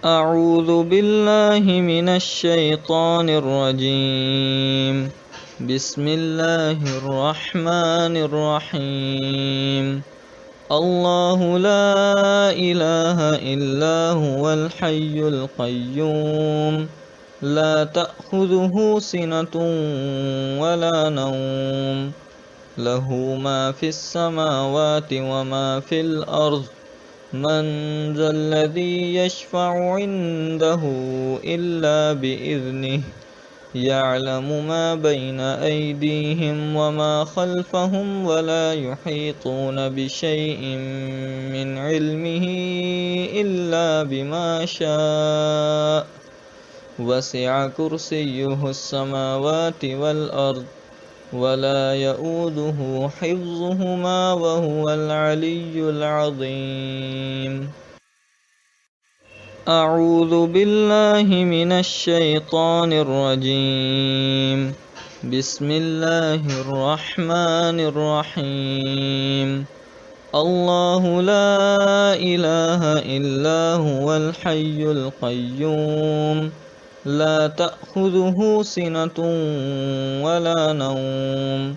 أعوذ بالله من الشيطان الرجيم. بسم الله الرحمن الرحيم. الله لا إله إلا هو الحي القيوم لا تأخذه سنة ولا نوم له ما في السماوات وما في الأرض من ذا الذي يشفع عنده إلا بإذنه يعلم ما بين أيديهم وما خلفهم ولا يحيطون بشيء من علمه إلا بما شاء وسع كرسيه السماوات والأرض ولا يؤوده حفظهما وهو العلي العظيم. أعوذ بالله من الشيطان الرجيم. بسم الله الرحمن الرحيم. الله لا إله إلا هو الحي القيوم لا تأخذه سنة ولا نوم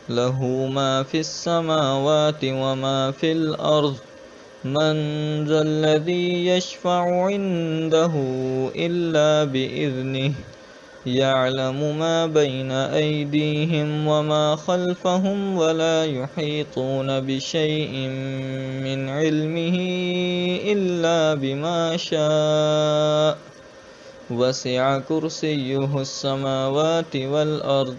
له ما في السماوات وما في الأرض من ذا الذي يشفع عنده إلا بإذنه يعلم ما بين أيديهم وما خلفهم ولا يحيطون بشيء من علمه إلا بما شاء وسع كرسيه السماوات والأرض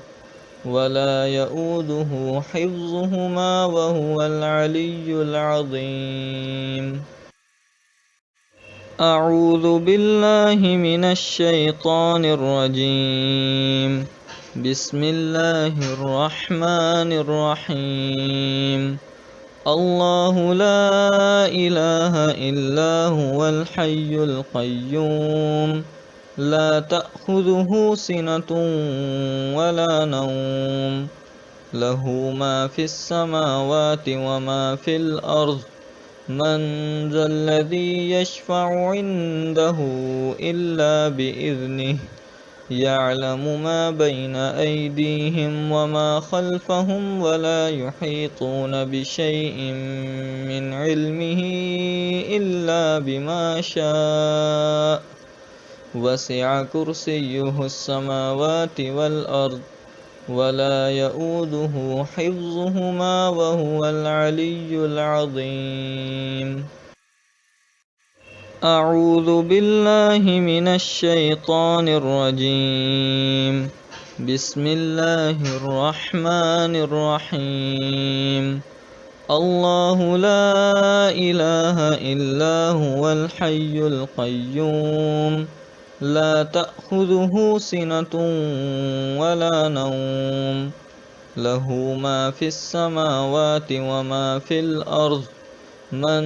ولا يؤوده حفظهما وهو العلي العظيم. أعوذ بالله من الشيطان الرجيم. بسم الله الرحمن الرحيم. الله لا إله إلا هو الحي القيوم لا تأخذه سنة ولا نوم له ما في السماوات وما في الأرض من ذا الذي يشفع عنده إلا بإذنه يعلم ما بين أيديهم وما خلفهم ولا يحيطون بشيء من علمه إلا بما شاء وسع كرسيه السماوات والأرض ولا يؤوده حفظهما وهو العلي العظيم. أعوذ بالله من الشيطان الرجيم. بسم الله الرحمن الرحيم. الله لا إله إلا هو الحي القيوم لا تأخذه سنة ولا نوم له ما في السماوات وما في الأرض من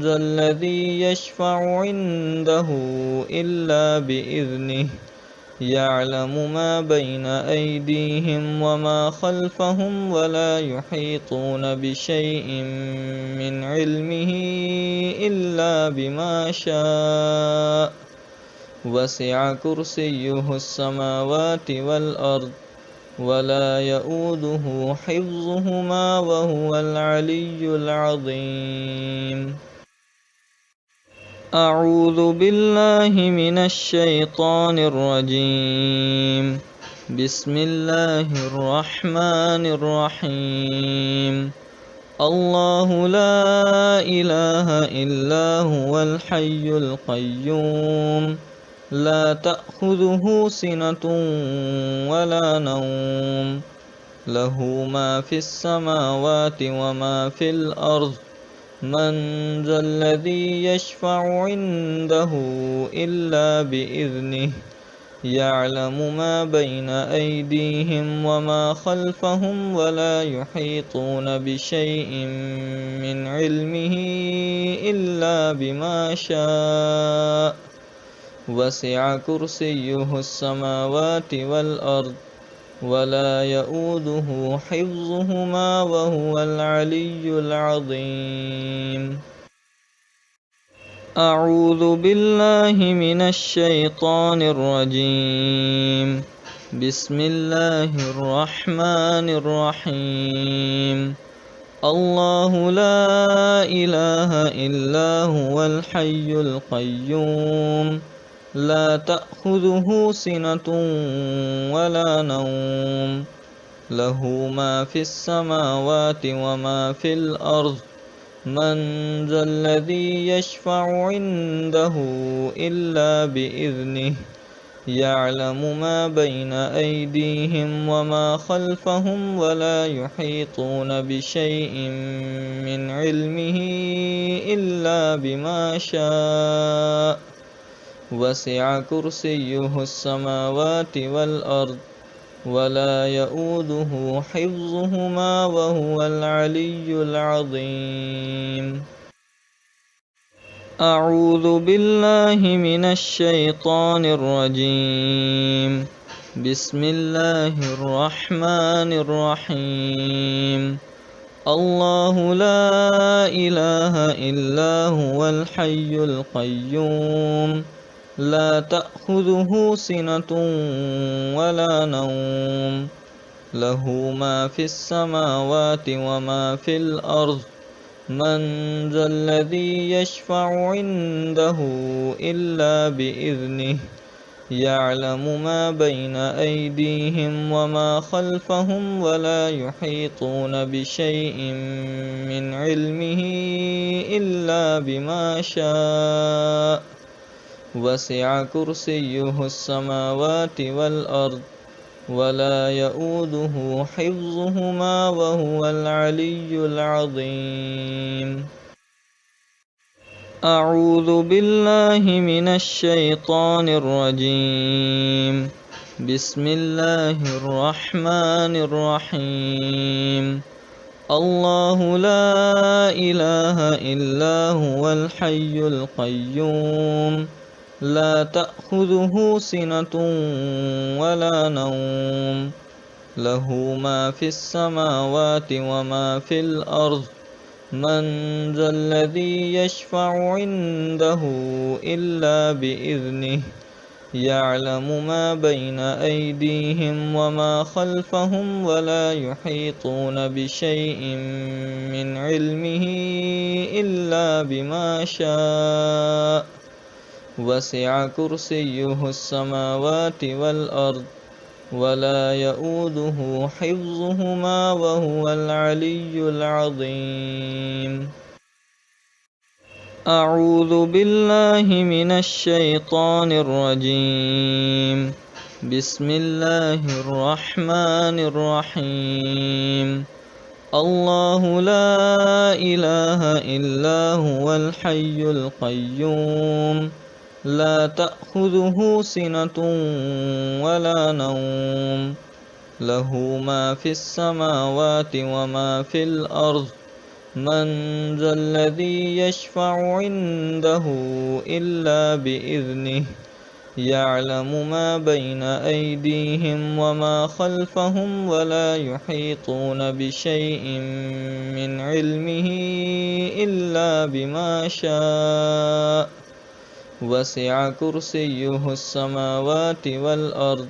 ذا الذي يشفع عنده إلا بإذنه يعلم ما بين أيديهم وما خلفهم ولا يحيطون بشيء من علمه إلا بما شاء وسع كرسيه السماوات والأرض ولا يؤوده حفظهما وهو العلي العظيم. أعوذ بالله من الشيطان الرجيم. بسم الله الرحمن الرحيم. الله لا إله إلا هو الحي القيوم لا تأخذه سنة ولا نوم له ما في السماوات وما في الأرض من ذا الذي يشفع عنده إلا بإذنه يعلم ما بين أيديهم وما خلفهم ولا يحيطون بشيء من علمه إلا بما شاء وسع كرسيه السماوات والأرض ولا يؤوده حفظهما وهو العلي العظيم. أعوذ بالله من الشيطان الرجيم. بسم الله الرحمن الرحيم. الله لا إله إلا هو الحي القيوم لا تأخذه سنة ولا نوم له ما في السماوات وما في الأرض من ذا الذي يشفع عنده إلا بإذنه يعلم ما بين أيديهم وما خلفهم ولا يحيطون بشيء من علمه إلا بما شاء وسع كرسيه السماوات والأرض ولا يؤوده حفظهما وهو العلي العظيم. أعوذ بالله من الشيطان الرجيم. بسم الله الرحمن الرحيم. الله لا إله إلا هو الحي القيوم لا تأخذه سنة ولا نوم له ما في السماوات وما في الأرض من ذا الذي يشفع عنده إلا بإذنه يعلم ما بين أيديهم وما خلفهم ولا يحيطون بشيء من علمه إلا بما شاء وسع كرسيه السماوات والأرض ولا يؤوده حفظهما وهو العلي العظيم. أعوذ بالله من الشيطان الرجيم. بسم الله الرحمن الرحيم. الله لا إله إلا هو الحي القيوم لا تأخذه سنة ولا نوم له ما في السماوات وما في الأرض من ذا الذي يشفع عنده إلا بإذنه يعلم ما بين أيديهم وما خلفهم ولا يحيطون بشيء من علمه إلا بما شاء وسع كرسيه السماوات والأرض ولا يؤوده حفظهما وهو العلي العظيم. أعوذ بالله من الشيطان الرجيم. بسم الله الرحمن الرحيم. الله لا إله إلا هو الحي القيوم لا تأخذه سنة ولا نوم له ما في السماوات وما في الأرض من ذا الذي يشفع عنده إلا بإذنه يعلم ما بين أيديهم وما خلفهم ولا يحيطون بشيء من علمه إلا بما شاء وسع كرسيه السماوات والأرض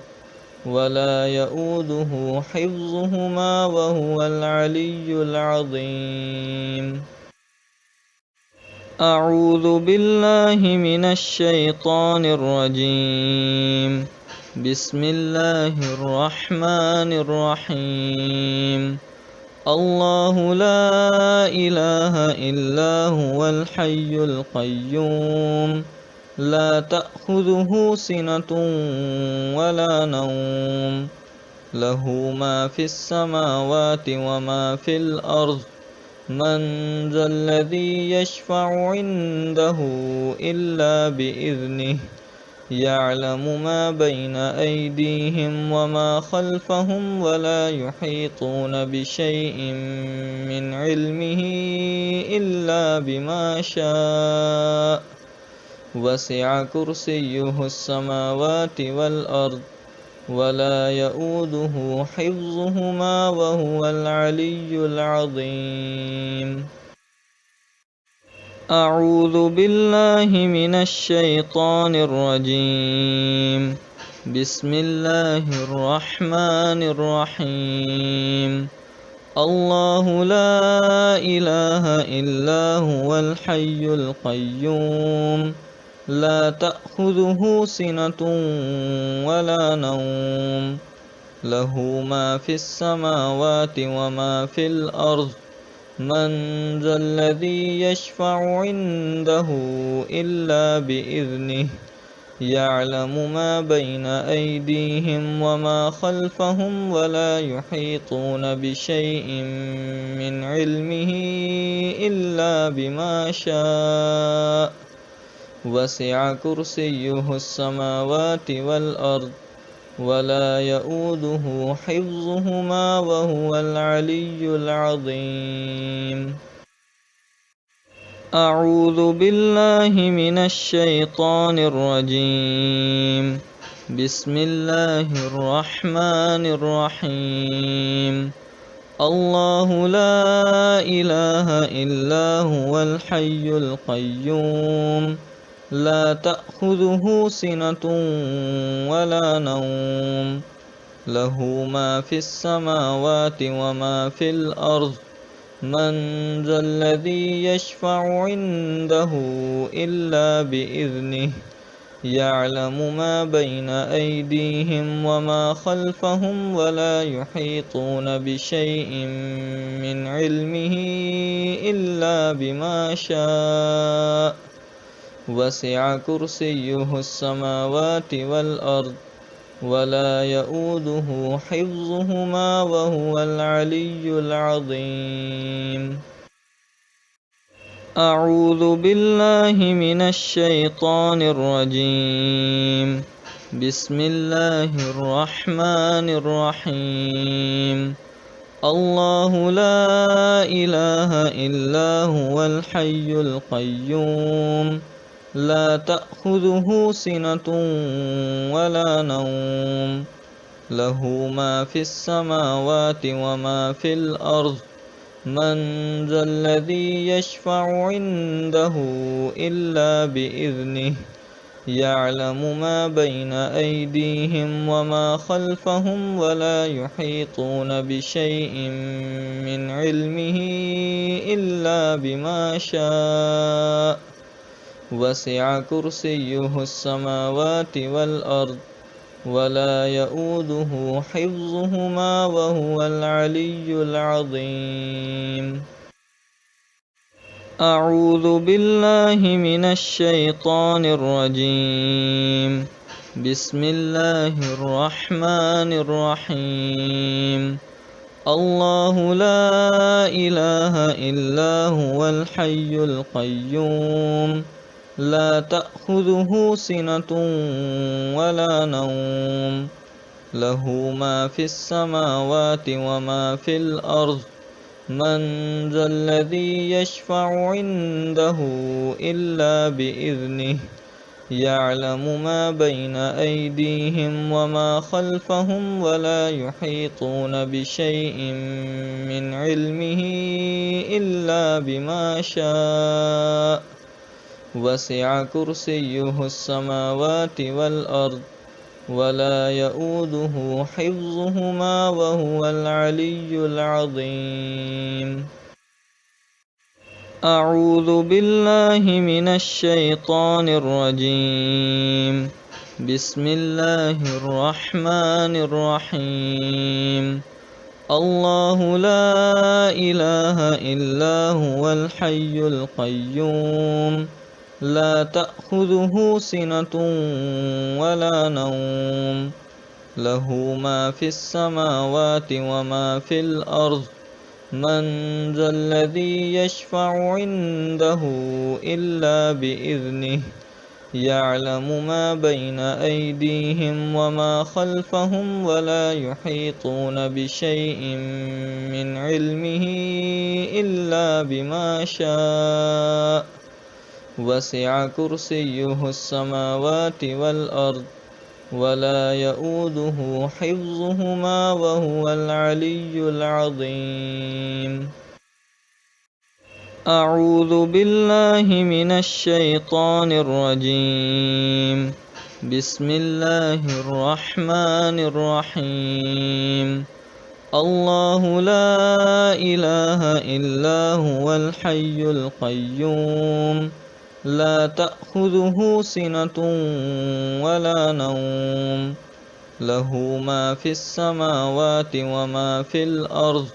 ولا يؤوده حفظهما وهو العلي العظيم. أعوذ بالله من الشيطان الرجيم. بسم الله الرحمن الرحيم. الله لا إله إلا هو الحي القيوم لا تأخذه سنة ولا نوم له ما في السماوات وما في الأرض من ذا الذي يشفع عنده إلا بإذنه يعلم ما بين أيديهم وما خلفهم ولا يحيطون بشيء من علمه إلا بما شاء وسع كرسيه السماوات والأرض ولا يؤوده حفظهما وهو العلي العظيم. أعوذ بالله من الشيطان الرجيم بسم الله الرحمن الرحيم الله لا إله إلا هو الحي القيوم لا تأخذه سنة ولا نوم له ما في السماوات وما في الأرض من ذا الذي يشفع عنده إلا بإذنه يعلم ما بين أيديهم وما خلفهم ولا يحيطون بشيء من علمه إلا بما شاء وسع كرسيه السماوات والأرض ولا يؤوده حفظهما وهو العلي العظيم أعوذ بالله من الشيطان الرجيم بسم الله الرحمن الرحيم الله لا إله إلا هو الحي القيوم لا تأخذه سنة ولا نوم له ما في السماوات وما في الأرض من ذا الذي يشفع عنده إلا بإذنه يعلم ما بين أيديهم وما خلفهم ولا يحيطون بشيء من علمه إلا بما شاء وسع كرسيه السماوات والأرض ولا يؤوده حفظهما وهو العلي العظيم أعوذ بالله من الشيطان الرجيم بسم الله الرحمن الرحيم الله لا إله إلا هو الحي القيوم لا تأخذه سنة ولا نوم له ما في السماوات وما في الأرض من ذا الذي يشفع عنده إلا بإذنه يعلم ما بين أيديهم وما خلفهم ولا يحيطون بشيء من علمه إلا بما شاء وسع كرسيه السماوات والأرض ولا يؤوده حفظهما وهو العلي العظيم أعوذ بالله من الشيطان الرجيم بسم الله الرحمن الرحيم الله لا إله إلا هو الحي القيوم لا تأخذه سنة ولا نوم له ما في السماوات وما في الأرض من ذا الذي يشفع عنده إلا بإذنه يعلم ما بين أيديهم وما خلفهم ولا يحيطون بشيء من علمه إلا بما شاء وسع كرسيه السماوات والأرض ولا يؤوده حفظهما وهو العلي العظيم أعوذ بالله من الشيطان الرجيم بسم الله الرحمن الرحيم الله لا إله إلا هو الحي القيوم لا تأخذه سنة ولا نوم له ما في السماوات وما في الأرض من ذا الذي يشفع عنده إلا بإذنه يعلم ما بين أيديهم وما خلفهم ولا يحيطون بشيء من علمه إلا بما شاء وسع كرسيه السماوات والأرض ولا يؤوده حفظهما وهو العلي العظيم أعوذ بالله من الشيطان الرجيم. بسم الله الرحمن الرحيم. الله لا إله إلا هو الحي القيوم لا تأخذه سنة ولا نوم له ما في السماوات وما في الأرض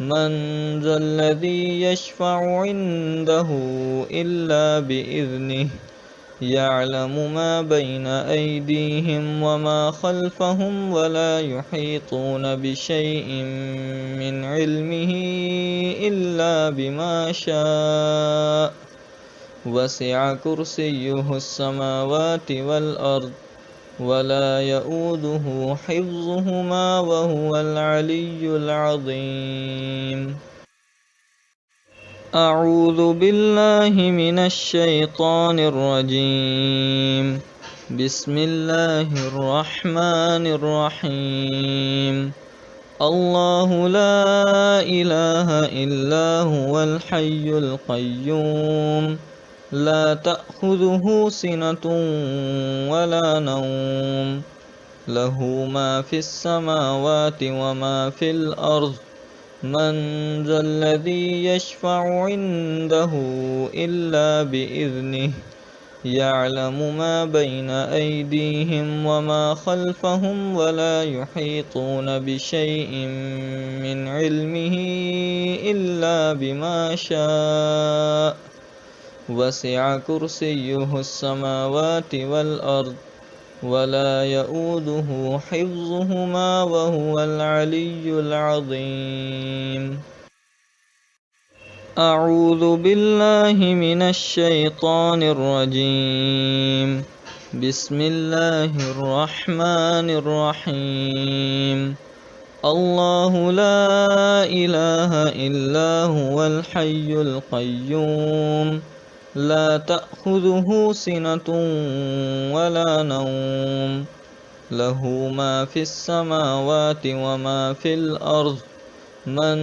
من ذا الذي يشفع عنده إلا بإذنه يعلم ما بين أيديهم وما خلفهم ولا يحيطون بشيء من علمه إلا بما شاء وسع كرسيه السماوات والأرض ولا يؤوده حفظهما وهو العلي العظيم. أعوذ بالله من الشيطان الرجيم. بسم الله الرحمن الرحيم. الله لا إله إلا هو الحي القيوم لا تأخذه سنة ولا نوم له ما في السماوات وما في الأرض من ذا الذي يشفع عنده إلا بإذنه يعلم ما بين أيديهم وما خلفهم ولا يحيطون بشيء من علمه إلا بما شاء وسع كرسيه السماوات والأرض ولا يؤوده حفظهما وهو العلي العظيم. أعوذ بالله من الشيطان الرجيم. بسم الله الرحمن الرحيم. الله لا إله إلا هو الحي القيوم لا تأخذه سنة ولا نوم له ما في السماوات وما في الأرض من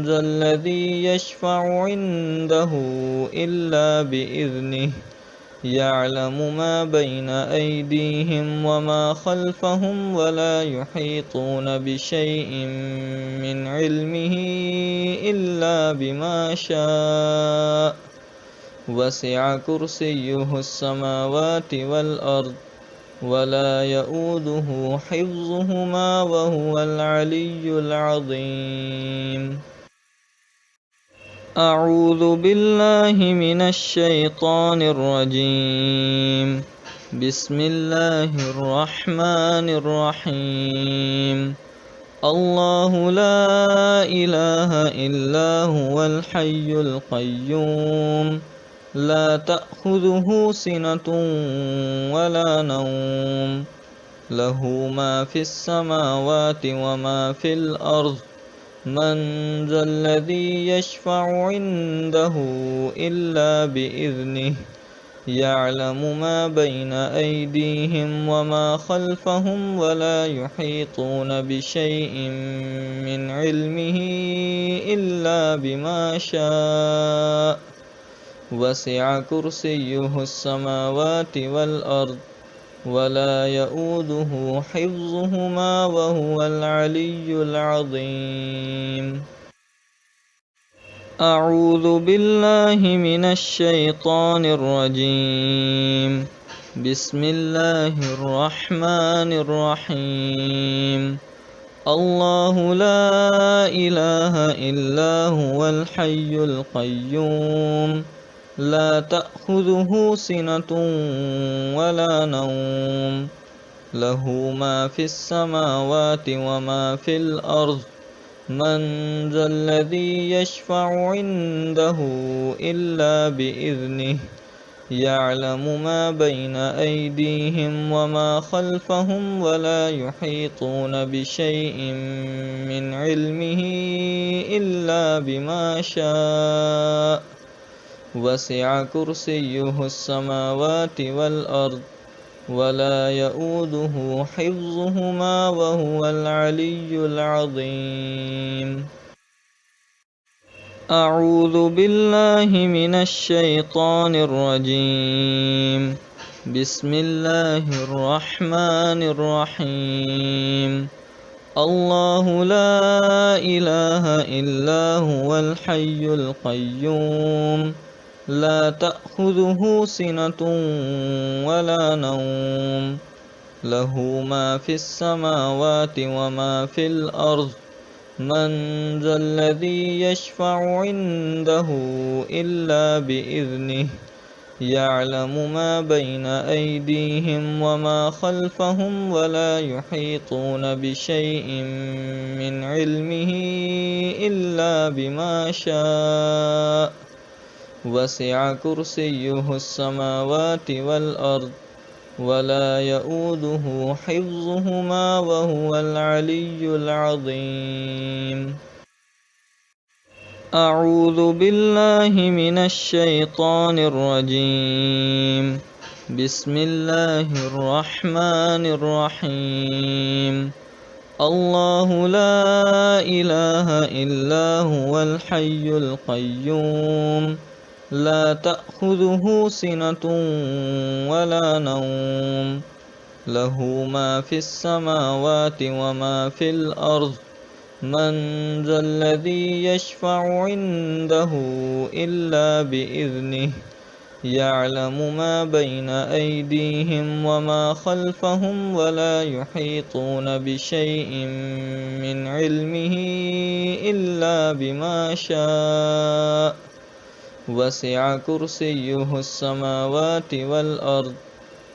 ذا الذي يشفع عنده إلا بإذنه يعلم ما بين أيديهم وما خلفهم ولا يحيطون بشيء من علمه إلا بما شاء وسع كرسيه السماوات والأرض ولا يؤوده حفظهما وهو العلي العظيم. أعوذ بالله من الشيطان الرجيم. بسم الله الرحمن الرحيم. الله لا إله إلا هو الحي القيوم لا تأخذه سنة ولا نوم له ما في السماوات وما في الأرض من ذا الذي يشفع عنده إلا بإذنه يعلم ما بين أيديهم وما خلفهم ولا يحيطون بشيء من علمه إلا بما شاء وسع كرسيه السماوات والأرض ولا يؤوده حفظهما وهو العلي العظيم. أعوذ بالله من الشيطان الرجيم. بسم الله الرحمن الرحيم. الله لا إله إلا هو الحي القيوم لا تأخذه سنة ولا نوم له ما في السماوات وما في الأرض من ذا الذي يشفع عنده إلا بإذنه يعلم ما بين أيديهم وما خلفهم ولا يحيطون بشيء من علمه إلا بما شاء وسع كرسيه السماوات والأرض ولا يؤوده حفظهما وهو العلي العظيم. أعوذ بالله من الشيطان الرجيم بسم الله الرحمن الرحيم الله لا إله إلا هو الحي القيوم لا تأخذه سنة ولا نوم له ما في السماوات وما في الأرض من ذا الذي يشفع عنده إلا بإذنه يعلم ما بين أيديهم وما خلفهم ولا يحيطون بشيء من علمه إلا بما شاء وسع كرسيه السماوات والأرض ولا يؤوده حفظهما وهو العلي العظيم أعوذ بالله من الشيطان الرجيم بسم الله الرحمن الرحيم الله لا إله إلا هو الحي القيوم لا تأخذه سنة ولا نوم له ما في السماوات وما في الأرض من ذا الذي يشفع عنده إلا بإذنه يعلم ما بين أيديهم وما خلفهم ولا يحيطون بشيء من علمه إلا بما شاء وسع كرسيه السماوات والأرض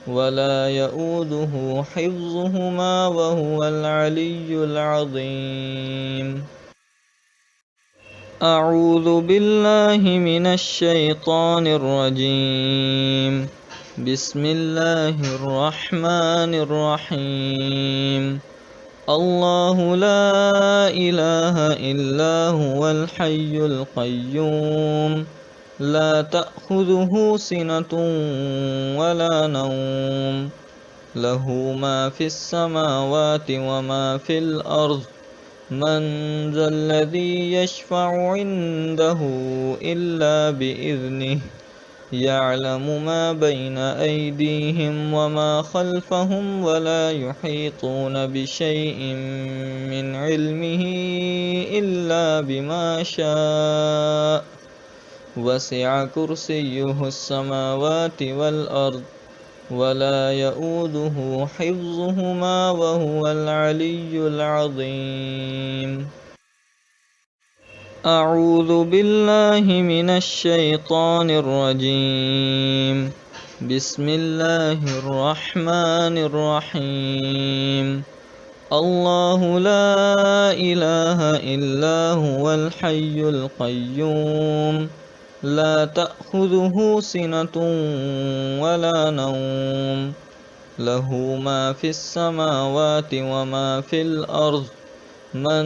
ولا يؤوده حفظهما وهو العلي العظيم أعوذ بالله من الشيطان الرجيم بسم الله الرحمن الرحيم الله لا إله إلا هو الحي القيوم لا تأخذه سنة ولا نوم له ما في السماوات وما في الأرض من ذا الذي يشفع عنده إلا بإذنه يعلم ما بين أيديهم وما خلفهم ولا يحيطون بشيء من علمه إلا بما شاء وسع كرسيه السماوات والأرض ولا يؤوده حفظهما وهو العلي العظيم أعوذ بالله من الشيطان الرجيم بسم الله الرحمن الرحيم الله لا إله إلا هو الحي القيوم لا تأخذه سنة ولا نوم له ما في السماوات وما في الأرض من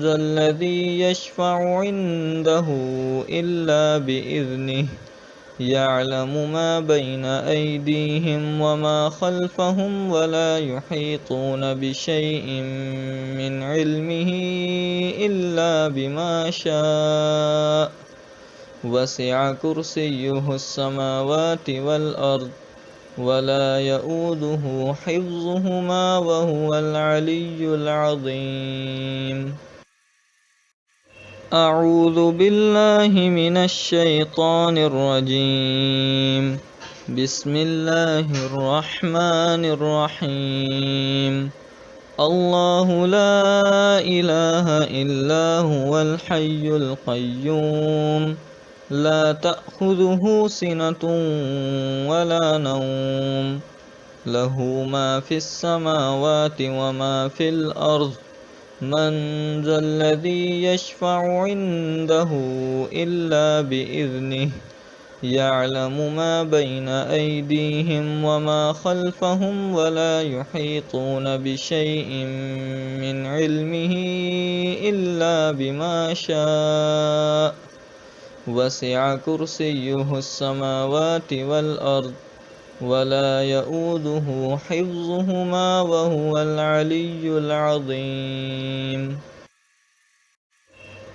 ذا الذي يشفع عنده إلا بإذنه يعلم ما بين أيديهم وما خلفهم ولا يحيطون بشيء من علمه إلا بما شاء وسع كرسيه السماوات والأرض ولا يؤوده حفظهما وهو العلي العظيم أعوذ بالله من الشيطان الرجيم بسم الله الرحمن الرحيم الله لا إله إلا هو الحي القيوم لا تأخذه سنة ولا نوم له ما في السماوات وما في الأرض من ذا الذي يشفع عنده إلا بإذنه يعلم ما بين أيديهم وما خلفهم ولا يحيطون بشيء من علمه إلا بما شاء وسع كرسيه السماوات والأرض ولا يؤوده حفظهما وهو العلي العظيم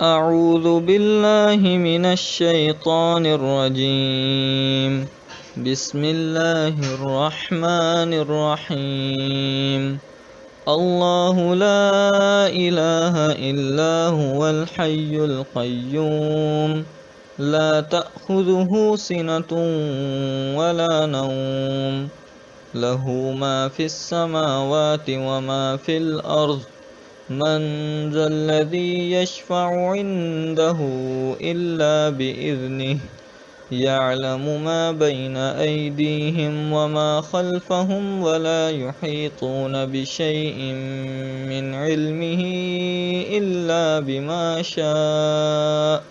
أعوذ بالله من الشيطان الرجيم. بسم الله الرحمن الرحيم. الله لا إله إلا هو الحي القيوم لا تأخذه سنة ولا نوم له ما في السماوات وما في الأرض من ذا الذي يشفع عنده إلا بإذنه يعلم ما بين أيديهم وما خلفهم ولا يحيطون بشيء من علمه إلا بما شاء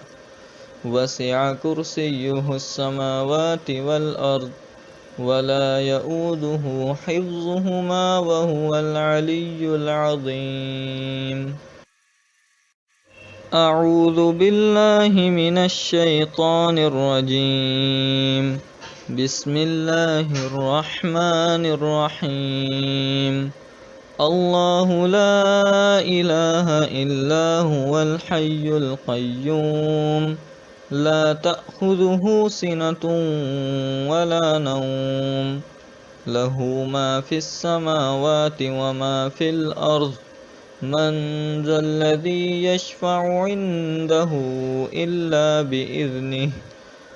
وسع كرسيه السماوات والأرض ولا يؤوده حفظهما وهو العلي العظيم. أعوذ بالله من الشيطان الرجيم. بسم الله الرحمن الرحيم. الله لا إله إلا هو الحي القيوم لا تأخذه سنة ولا نوم له ما في السماوات وما في الأرض من ذا الذي يشفع عنده إلا بإذنه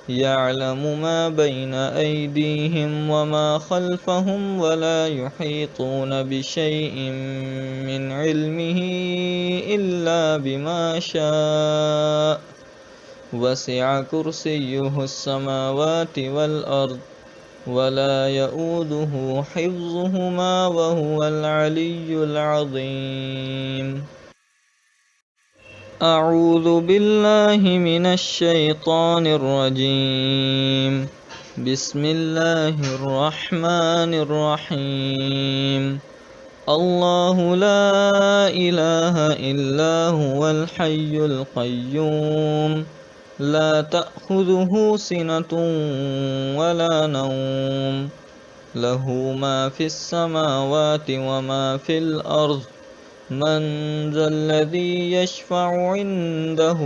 يعلم ما بين أيديهم وما خلفهم ولا يحيطون بشيء من علمه إلا بما شاء وسع كرسيه السماوات والأرض ولا يؤوده حفظهما وهو العلي العظيم. أعوذ بالله من الشيطان الرجيم. بسم الله الرحمن الرحيم. الله لا إله إلا هو الحي القيوم لا تأخذه سنة ولا نوم له ما في السماوات وما في الأرض من ذا الذي يشفع عنده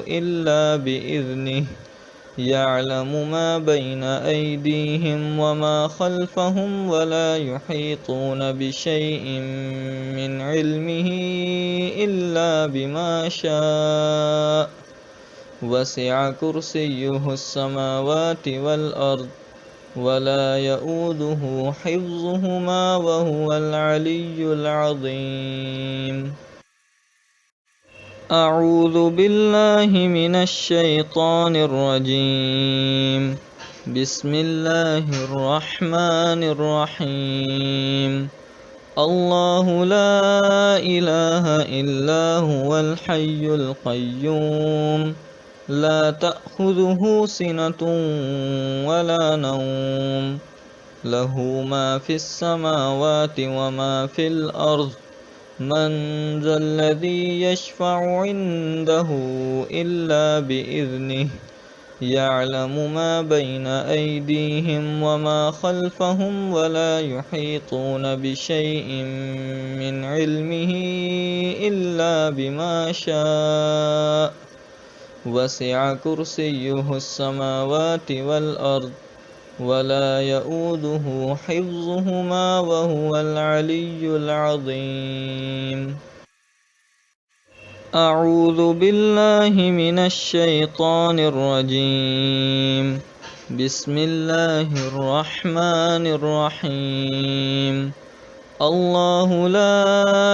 إلا بإذنه يعلم ما بين أيديهم وما خلفهم ولا يحيطون بشيء من علمه إلا بما شاء وسع كرسيه السماوات والأرض ولا يؤوده حفظهما وهو العلي العظيم. أعوذ بالله من الشيطان الرجيم. بسم الله الرحمن الرحيم. الله لا إله إلا هو الحي القيوم لا تأخذه سنة ولا نوم له ما في السماوات وما في الأرض من ذا الذي يشفع عنده إلا بإذنه يعلم ما بين أيديهم وما خلفهم ولا يحيطون بشيء من علمه إلا بما شاء وسع كرسيه السماوات والأرض ولا يؤوده حفظهما وهو العلي العظيم. أعوذ بالله من الشيطان الرجيم. بسم الله الرحمن الرحيم. الله لا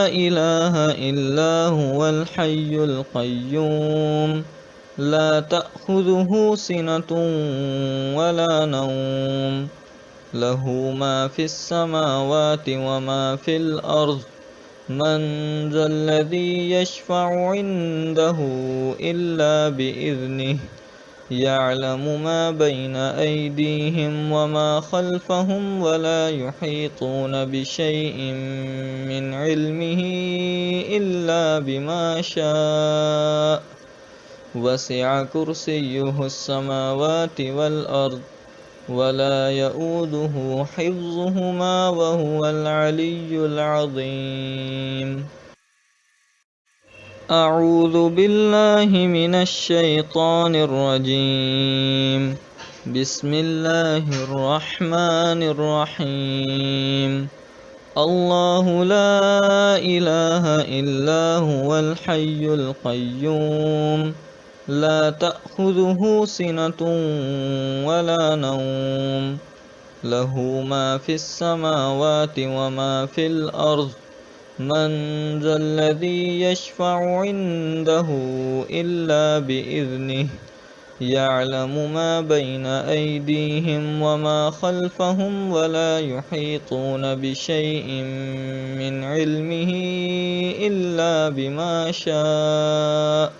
إله إلا هو الحي القيوم لا تأخذه سنة ولا نوم له ما في السماوات وما في الأرض من ذا الذي يشفع عنده إلا بإذنه يعلم ما بين أيديهم وما خلفهم ولا يحيطون بشيء من علمه إلا بما شاء وسع كرسيه السماوات والأرض ولا يؤوده حفظهما وهو العلي العظيم. أعوذ بالله من الشيطان الرجيم بسم الله الرحمن الرحيم الله لا إله إلا هو الحي القيوم لا تأخذه سنة ولا نوم له ما في السماوات وما في الأرض من ذا الذي يشفع عنده إلا بإذنه يعلم ما بين أيديهم وما خلفهم ولا يحيطون بشيء من علمه إلا بما شاء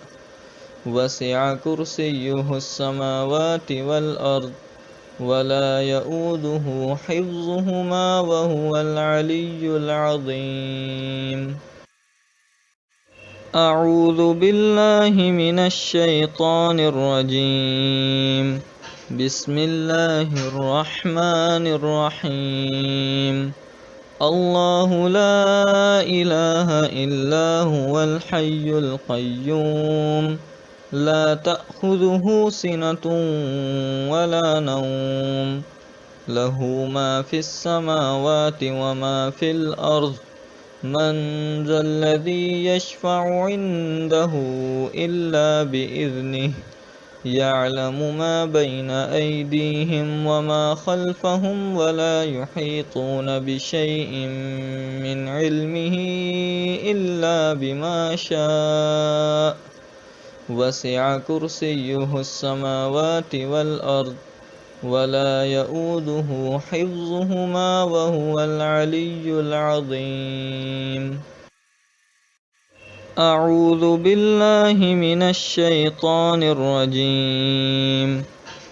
وسع كرسيه السماوات والأرض ولا يؤوده حفظهما وهو العلي العظيم أعوذ بالله من الشيطان الرجيم بسم الله الرحمن الرحيم الله لا إله إلا هو الحي القيوم لا تأخذه سنة ولا نوم له ما في السماوات وما في الأرض من ذا الذي يشفع عنده إلا بإذنه يعلم ما بين أيديهم وما خلفهم ولا يحيطون بشيء من علمه إلا بما شاء وسع كرسيه السماوات والأرض ولا يؤوده حفظهما وهو العلي العظيم أعوذ بالله من الشيطان الرجيم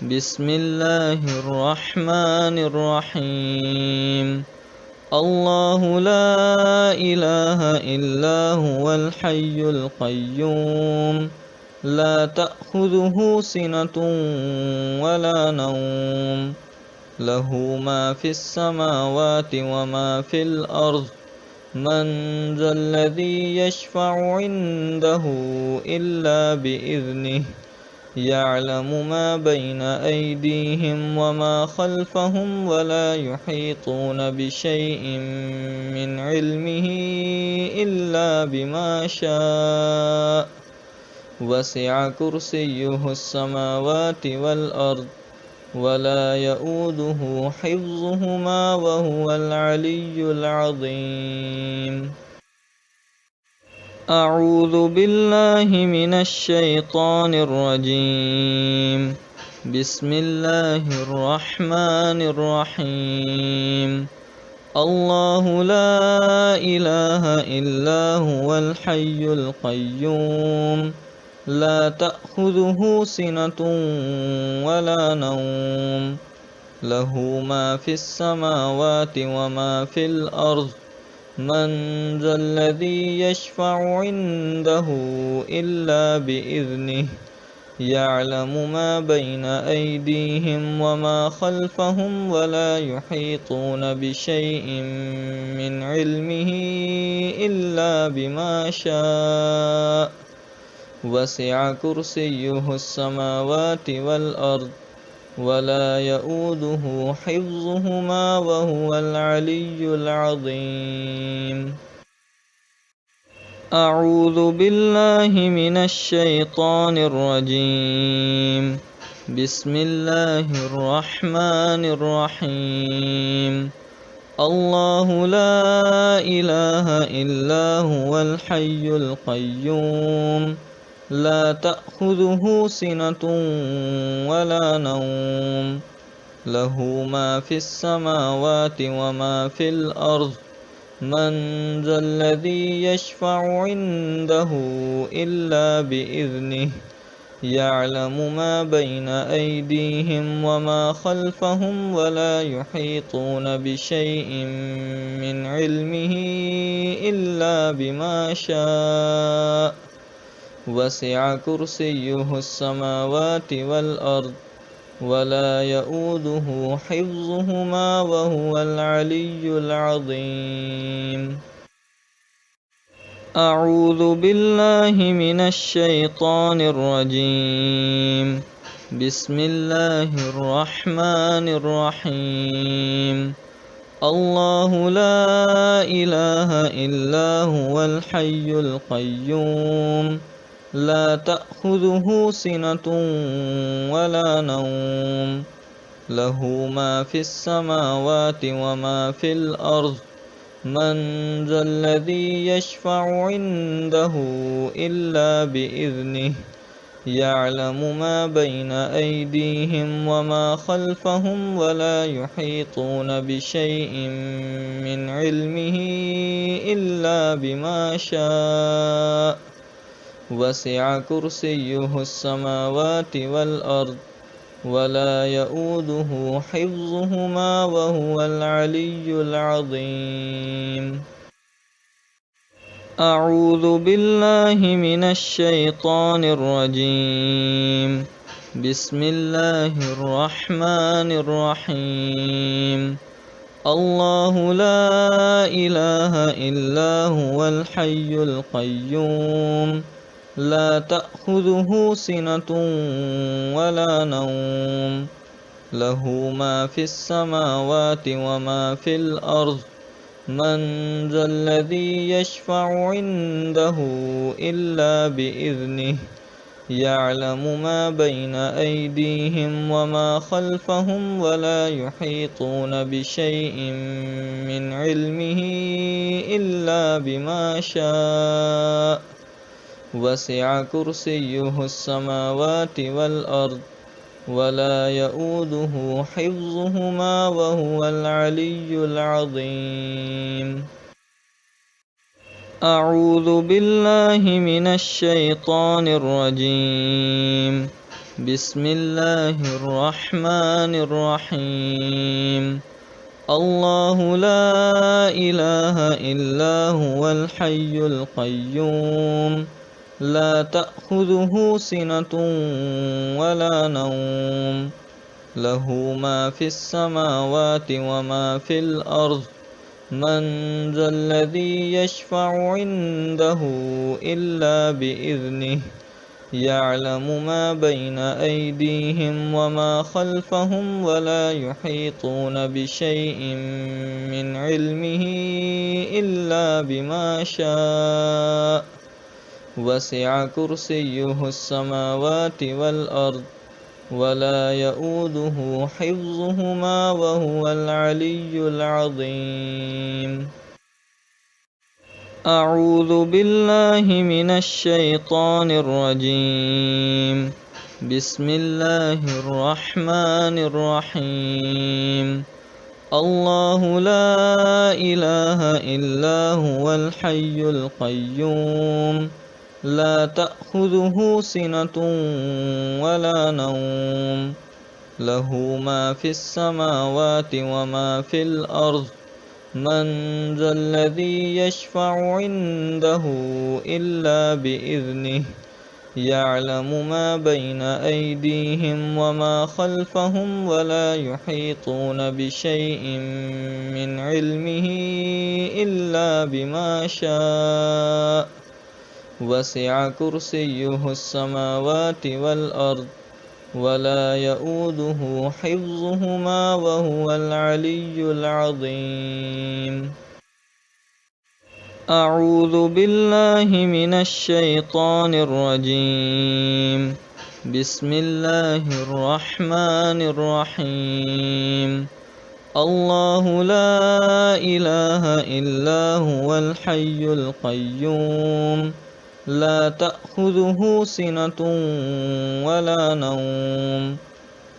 بسم الله الرحمن الرحيم الله لا إله إلا هو الحي القيوم لا تأخذه سنة ولا نوم له ما في السماوات وما في الأرض من ذا الذي يشفع عنده إلا بإذنه يعلم ما بين أيديهم وما خلفهم ولا يحيطون بشيء من علمه إلا بما شاء وسع كرسيه السماوات والأرض ولا يؤوده حفظهما وهو العلي العظيم أعوذ بالله من الشيطان الرجيم بسم الله الرحمن الرحيم الله لا إله إلا هو الحي القيوم لا تأخذه سنة ولا نوم له ما في السماوات وما في الأرض من ذا الذي يشفع عنده إلا بإذنه يعلم ما بين أيديهم وما خلفهم ولا يحيطون بشيء من علمه إلا بما شاء وسع كرسيه السماوات والأرض ولا يؤوده حفظهما وهو العلي العظيم أعوذ بالله من الشيطان الرجيم بسم الله الرحمن الرحيم الله لا إله إلا هو الحي القيوم لا تأخذه سنة ولا نوم له ما في السماوات وما في الأرض من ذا الذي يشفع عنده إلا بإذنه يعلم ما بين أيديهم وما خلفهم ولا يحيطون بشيء من علمه إلا بما شاء وسع كرسيه السماوات والأرض ولا يؤوده حفظهما وهو العلي العظيم أعوذ بالله من الشيطان الرجيم. بسم الله الرحمن الرحيم. الله لا إله إلا هو الحي القيوم لا تأخذه سنة ولا نوم له ما في السماوات وما في الأرض من ذا الذي يشفع عنده إلا بإذنه يعلم ما بين أيديهم وما خلفهم ولا يحيطون بشيء من علمه إلا بما شاء وسع كرسيه السماوات والأرض ولا يؤوده حفظهما وهو العلي العظيم. أعوذ بالله من الشيطان الرجيم. بسم الله الرحمن الرحيم. الله لا إله إلا هو الحي القيوم لا تأخذه سنة ولا نوم له ما في السماوات وما في الأرض من ذا الذي يشفع عنده إلا بإذنه يعلم ما بين أيديهم وما خلفهم ولا يحيطون بشيء من علمه إلا بما شاء وسع كرسيه السماوات والأرض ولا يؤوده حفظهما وهو العلي العظيم. أعوذ بالله من الشيطان الرجيم. بسم الله الرحمن الرحيم. الله لا إله إلا هو الحي القيوم لا تأخذه سنة ولا نوم له ما في السماوات وما في الأرض من ذا الذي يشفع عنده إلا بإذنه يعلم ما بين أيديهم وما خلفهم ولا يحيطون بشيء من علمه إلا بما شاء وسع كرسيه السماوات والأرض ولا يؤوده حفظهما وهو العلي العظيم. أعوذ بالله من الشيطان الرجيم. بسم الله الرحمن الرحيم. الله لا إله إلا هو الحي القيوم لا تأخذه سنة ولا نوم له ما في السماوات وما في الأرض من ذا الذي يشفع عنده إلا بإذنه يعلم ما بين أيديهم وما خلفهم ولا يحيطون بشيء من علمه إلا بما شاء وسع كرسيه السماوات والأرض ولا يؤوده حفظهما وهو العلي العظيم. أعوذ بالله من الشيطان الرجيم. بسم الله الرحمن الرحيم. الله لا إله إلا هو الحي القيوم لا تأخذه سنة ولا نوم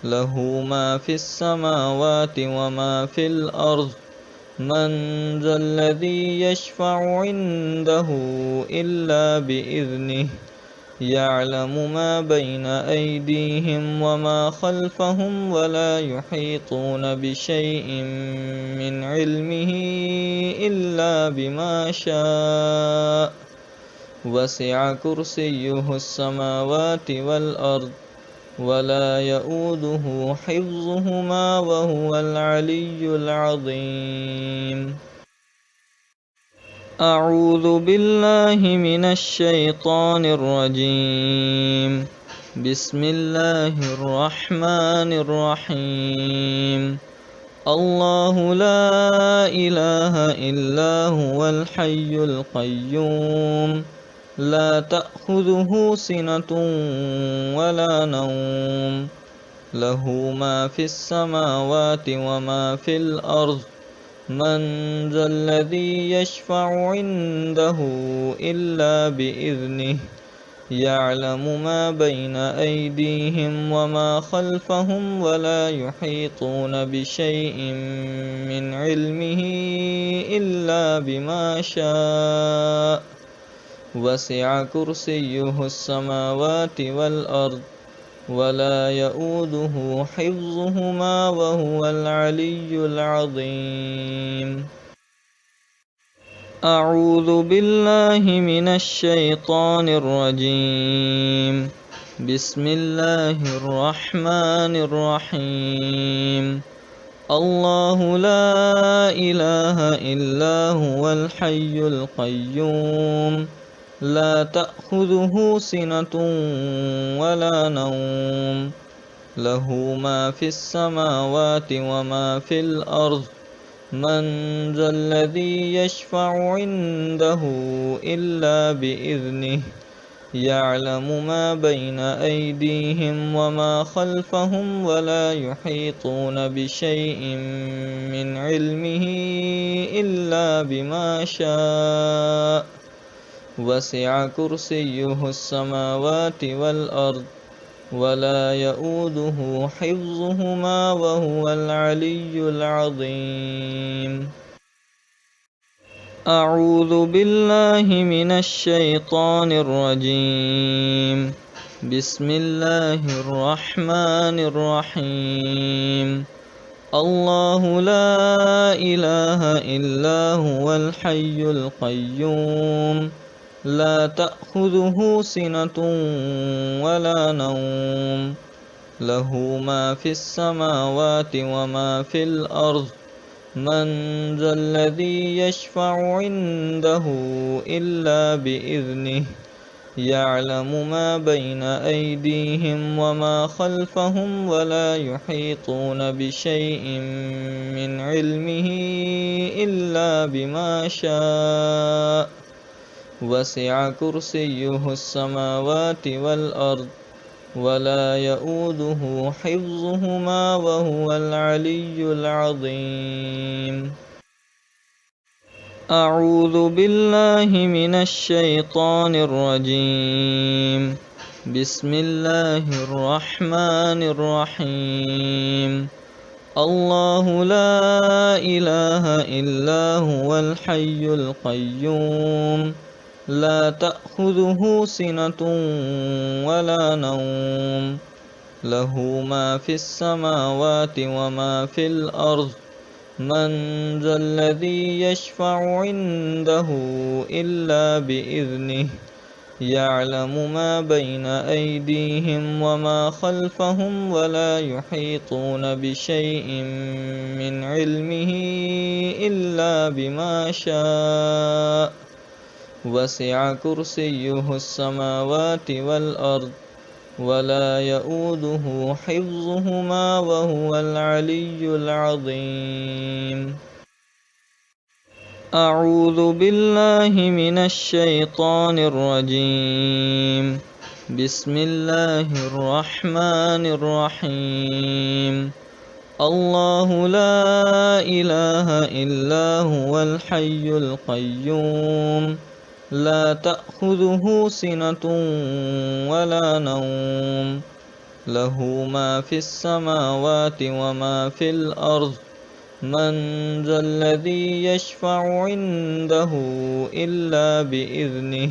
له ما في السماوات وما في الأرض من ذا الذي يشفع عنده إلا بإذنه يعلم ما بين أيديهم وما خلفهم ولا يحيطون بشيء من علمه إلا بما شاء وسع كرسيه السماوات والأرض ولا يؤوده حفظهما وهو العلي العظيم. أعوذ بالله من الشيطان الرجيم بسم الله الرحمن الرحيم الله لا إله إلا هو الحي القيوم لا تأخذه سنة ولا نوم له ما في السماوات وما في الأرض من ذا الذي يشفع عنده إلا بإذنه يعلم ما بين أيديهم وما خلفهم ولا يحيطون بشيء من علمه إلا بما شاء وسع كرسيه السماوات والأرض ولا يؤوده حفظهما وهو العلي العظيم أعوذ بالله من الشيطان الرجيم بسم الله الرحمن الرحيم الله لا إله إلا هو الحي القيوم لا تأخذه سنة ولا نوم له ما في السماوات وما في الأرض من ذا الذي يشفع عنده إلا بإذنه يعلم ما بين أيديهم وما خلفهم ولا يحيطون بشيء من علمه إلا بما شاء وسع كرسيه السماوات والأرض ولا يؤوده حفظهما وهو العلي العظيم أعوذ بالله من الشيطان الرجيم بسم الله الرحمن الرحيم الله لا إله إلا هو الحي القيوم لا تأخذه سنة ولا نوم له ما في السماوات وما في الأرض من ذا الذي يشفع عنده إلا بإذنه يعلم ما بين أيديهم وما خلفهم ولا يحيطون بشيء من علمه إلا بما شاء وسع كرسيه السماوات والأرض ولا يؤوده حفظهما وهو العلي العظيم أعوذ بالله من الشيطان الرجيم بسم الله الرحمن الرحيم الله لا إله إلا هو الحي القيوم لا تأخذه سنة ولا نوم له ما في السماوات وما في الأرض من ذا الذي يشفع عنده إلا بإذنه يعلم ما بين أيديهم وما خلفهم ولا يحيطون بشيء من علمه إلا بما شاء وسع كرسيه السماوات والأرض ولا يؤوده حفظهما وهو العلي العظيم أعوذ بالله من الشيطان الرجيم بسم الله الرحمن الرحيم الله لا إله إلا هو الحي القيوم لا تأخذه سنة ولا نوم له ما في السماوات وما في الأرض من ذا الذي يشفع عنده إلا بإذنه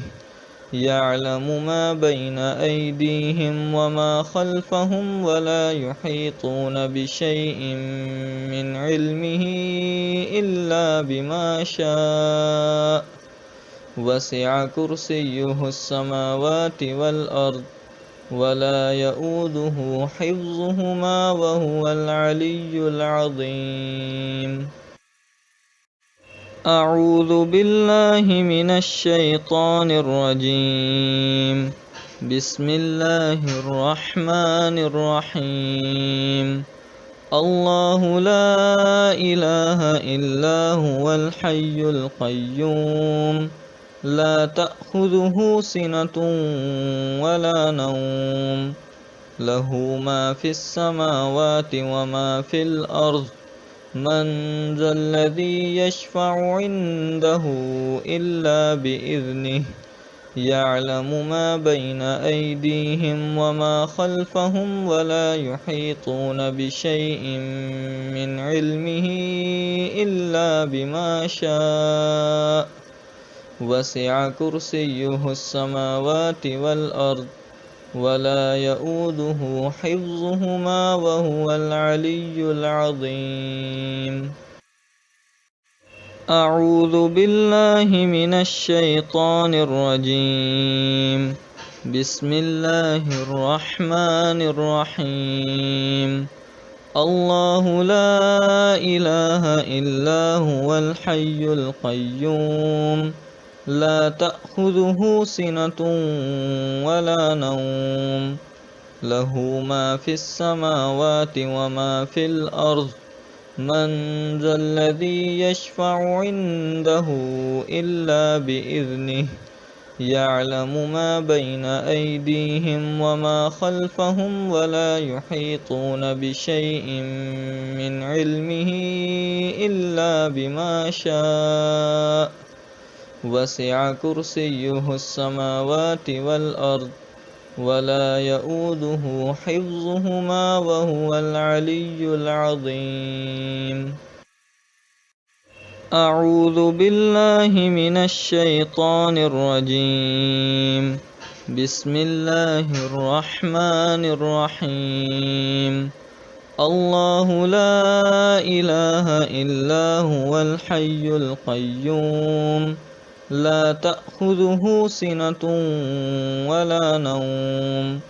يعلم ما بين أيديهم وما خلفهم ولا يحيطون بشيء من علمه إلا بما شاء وسع كرسيه السماوات والأرض ولا يؤوده حفظهما وهو العلي العظيم أعوذ بالله من الشيطان الرجيم. بسم الله الرحمن الرحيم. الله لا إله إلا هو الحي القيوم لا تأخذه سنة ولا نوم له ما في السماوات وما في الأرض من ذا الذي يشفع عنده إلا بإذنه يعلم ما بين أيديهم وما خلفهم ولا يحيطون بشيء من علمه إلا بما شاء وسع كرسيه السماوات والأرض ولا يؤوده حفظهما وهو العلي العظيم. أعوذ بالله من الشيطان الرجيم. بسم الله الرحمن الرحيم. الله لا إله إلا هو الحي القيوم لا تأخذه سنة ولا نوم له ما في السماوات وما في الأرض من ذا الذي يشفع عنده إلا بإذنه يعلم ما بين أيديهم وما خلفهم ولا يحيطون بشيء من علمه إلا بما شاء وسع كرسيه السماوات والأرض ولا يؤوده حفظهما وهو العلي العظيم. أعوذ بالله من الشيطان الرجيم. بسم الله الرحمن الرحيم. الله لا إله إلا هو الحي القيوم لا تأخذه سنة ولا نوم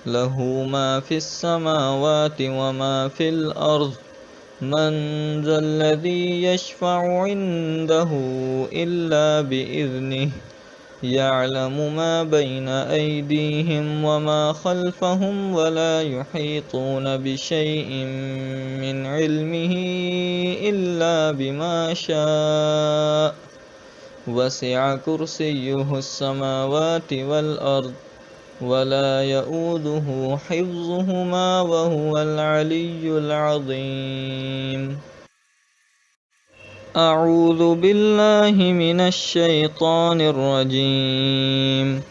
له ما في السماوات وما في الأرض من ذا الذي يشفع عنده إلا بإذنه يعلم ما بين أيديهم وما خلفهم ولا يحيطون بشيء من علمه إلا بما شاء وسع كرسيه السماوات والأرض ولا يؤوده حفظهما وهو العلي العظيم. أعوذ بالله من الشيطان الرجيم.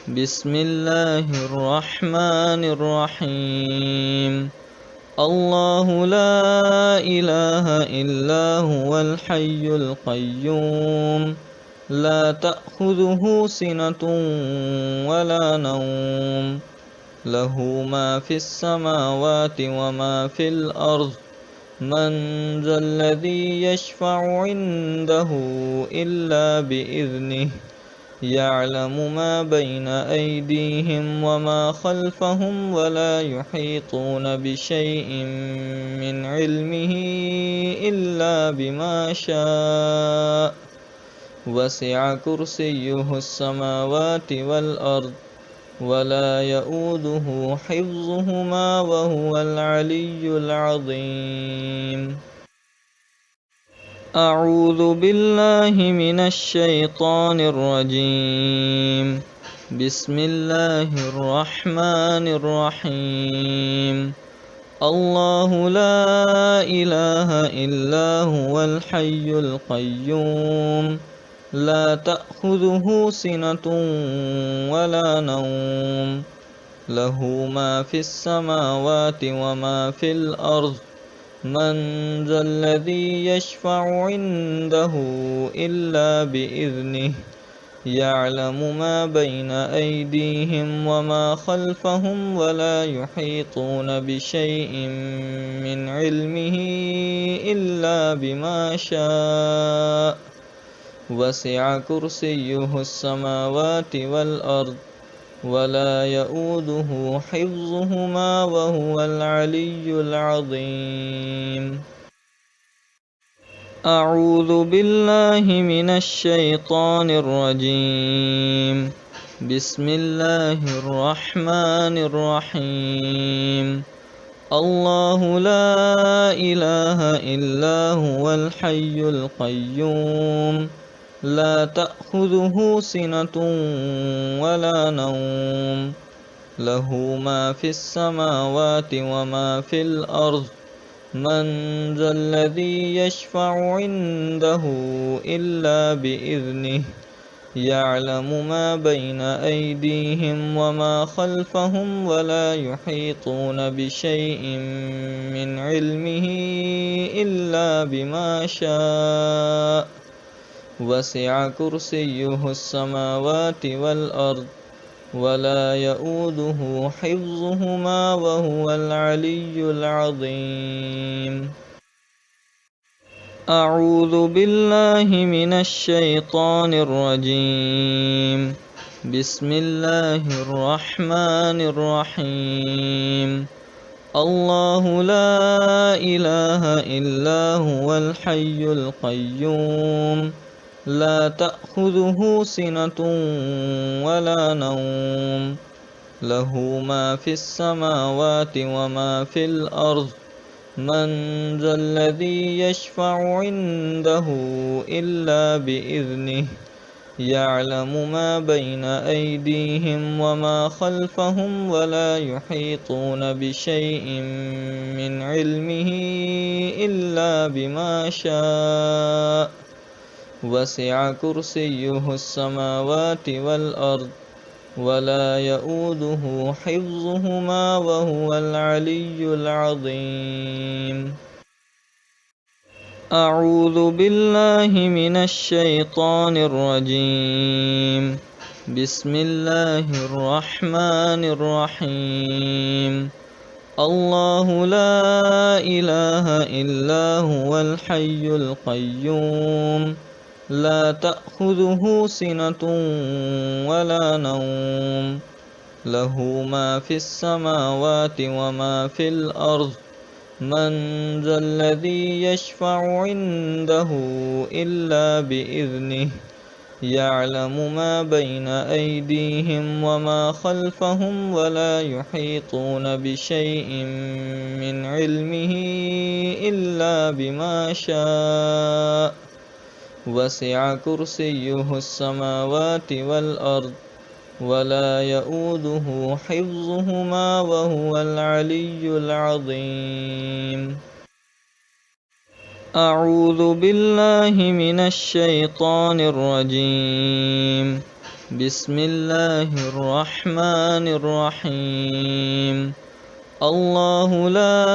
بسم الله الرحمن الرحيم. الله لا إله إلا هو الحي القيوم لا تأخذه سنة ولا نوم له ما في السماوات وما في الأرض من ذا الذي يشفع عنده إلا بإذنه يعلم ما بين أيديهم وما خلفهم ولا يحيطون بشيء من علمه إلا بما شاء وسع كرسيه السماوات والأرض ولا يؤوده حفظهما وهو العلي العظيم. أعوذ بالله من الشيطان الرجيم. بسم الله الرحمن الرحيم. الله لا إله إلا هو الحي القيوم لا تأخذه سنة ولا نوم له ما في السماوات وما في الأرض من ذا الذي يشفع عنده إلا بإذنه يعلم ما بين أيديهم وما خلفهم ولا يحيطون بشيء من علمه إلا بما شاء وسع كرسيه السماوات والأرض ولا يؤوده حفظهما وهو العلي العظيم. أعوذ بالله من الشيطان الرجيم بسم الله الرحمن الرحيم الله لا إله إلا هو الحي القيوم لا تأخذه سنة ولا نوم له ما في السماوات وما في الأرض من ذا الذي يشفع عنده إلا بإذنه يعلم ما بين أيديهم وما خلفهم ولا يحيطون بشيء من علمه إلا بما شاء وسع كرسيه السماوات والأرض ولا يؤوده حفظهما وهو العلي العظيم أعوذ بالله من الشيطان الرجيم بسم الله الرحمن الرحيم الله لا إله إلا هو الحي القيوم لا تأخذه سنة ولا نوم له ما في السماوات وما في الأرض من ذا الذي يشفع عنده إلا بإذنه يعلم ما بين أيديهم وما خلفهم ولا يحيطون بشيء من علمه إلا بما شاء وسع كرسيه السماوات والأرض ولا يؤوده حفظهما وهو العلي العظيم أعوذ بالله من الشيطان الرجيم بسم الله الرحمن الرحيم الله لا إله إلا هو الحي القيوم لا تأخذه سنة ولا نوم له ما في السماوات وما في الأرض من ذا الذي يشفع عنده إلا بإذنه يعلم ما بين أيديهم وما خلفهم ولا يحيطون بشيء من علمه إلا بما شاء وسع كرسيه السماوات والأرض ولا يؤوده حفظهما وهو العلي العظيم أعوذ بالله من الشيطان الرجيم بسم الله الرحمن الرحيم الله لا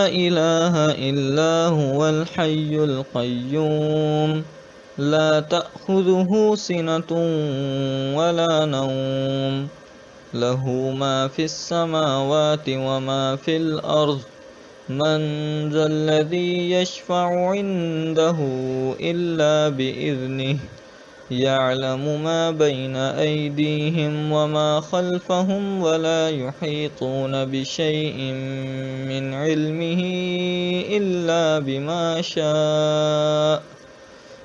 إله إلا هو الحي القيوم لا تأخذه سنة ولا نوم له ما في السماوات وما في الأرض من ذا الذي يشفع عنده إلا بإذنه يعلم ما بين أيديهم وما خلفهم ولا يحيطون بشيء من علمه إلا بما شاء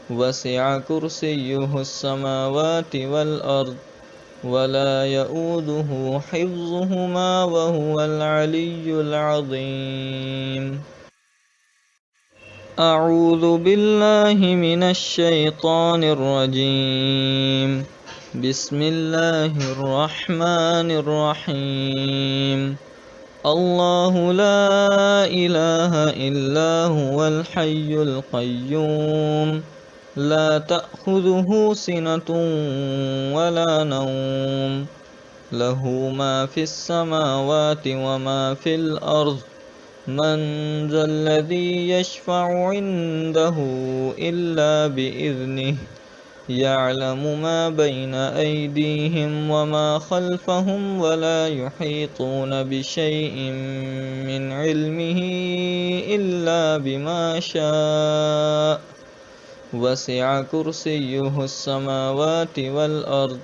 وسع كرسيه السماوات والأرض ولا يؤوده حفظهما وهو العلي العظيم أعوذ بالله من الشيطان الرجيم بسم الله الرحمن الرحيم الله لا إله إلا هو الحي القيوم لا تأخذه سنة ولا نوم له ما في السماوات وما في الأرض من ذا الذي يشفع عنده إلا بإذنه يعلم ما بين أيديهم وما خلفهم ولا يحيطون بشيء من علمه إلا بما شاء وسع كرسيه السماوات والأرض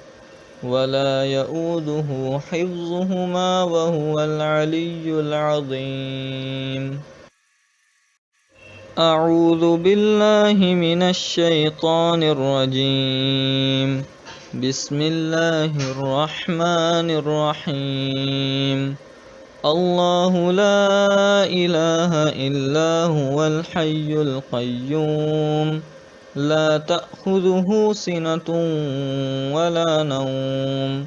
ولا يؤوده حفظهما وهو العلي العظيم أعوذ بالله من الشيطان الرجيم. بسم الله الرحمن الرحيم. الله لا إله إلا هو الحي القيوم لا تأخذه سنة ولا نوم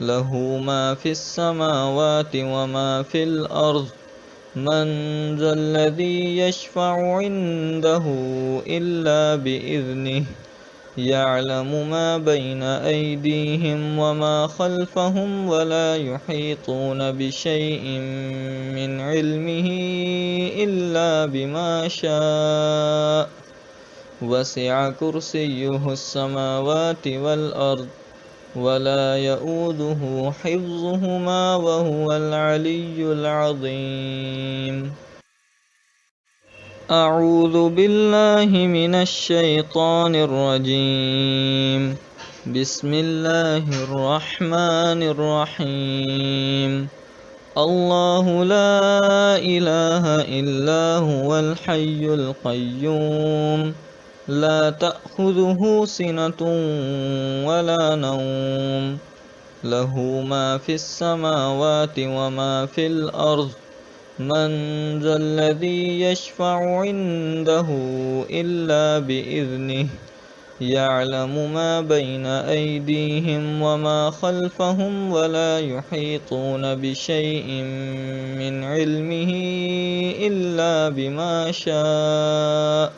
له ما في السماوات وما في الأرض من ذا الذي يشفع عنده إلا بإذنه يعلم ما بين أيديهم وما خلفهم ولا يحيطون بشيء من علمه إلا بما شاء وسع كرسيه السماوات والأرض ولا يؤوده حفظهما وهو العلي العظيم. أعوذ بالله من الشيطان الرجيم. بسم الله الرحمن الرحيم. الله لا إله إلا هو الحي القيوم لا تأخذه سنة ولا نوم له ما في السماوات وما في الأرض من ذا الذي يشفع عنده إلا بإذنه يعلم ما بين أيديهم وما خلفهم ولا يحيطون بشيء من علمه إلا بما شاء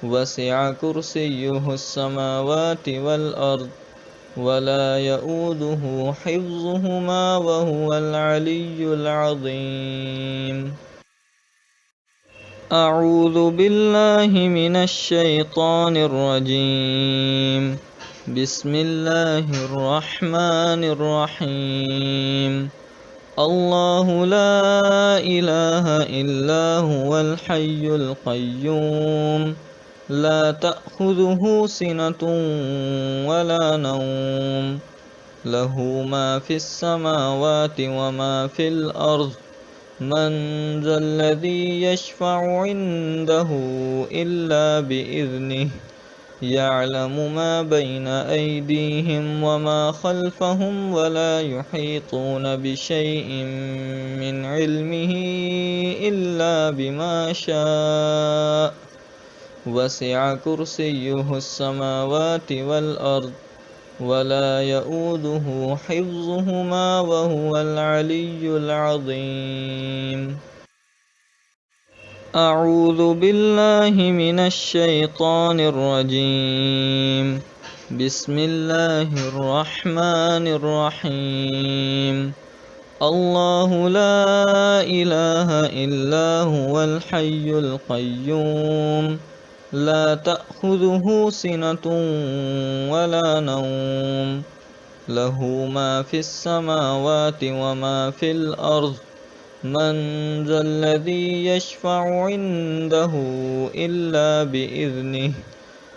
وسع كرسيه السماوات والأرض ولا يؤوده حفظهما وهو العلي العظيم. أعوذ بالله من الشيطان الرجيم. بسم الله الرحمن الرحيم. الله لا إله إلا هو الحي القيوم لا تأخذه سنة ولا نوم له ما في السماوات وما في الأرض من ذا الذي يشفع عنده إلا بإذنه يعلم ما بين أيديهم وما خلفهم ولا يحيطون بشيء من علمه إلا بما شاء وسع كرسيه السماوات والأرض ولا يؤوده حفظهما وهو العلي العظيم. أعوذ بالله من الشيطان الرجيم. بسم الله الرحمن الرحيم. الله لا إله إلا هو الحي القيوم لا تأخذه سنة ولا نوم له ما في السماوات وما في الأرض من ذا الذي يشفع عنده إلا بإذنه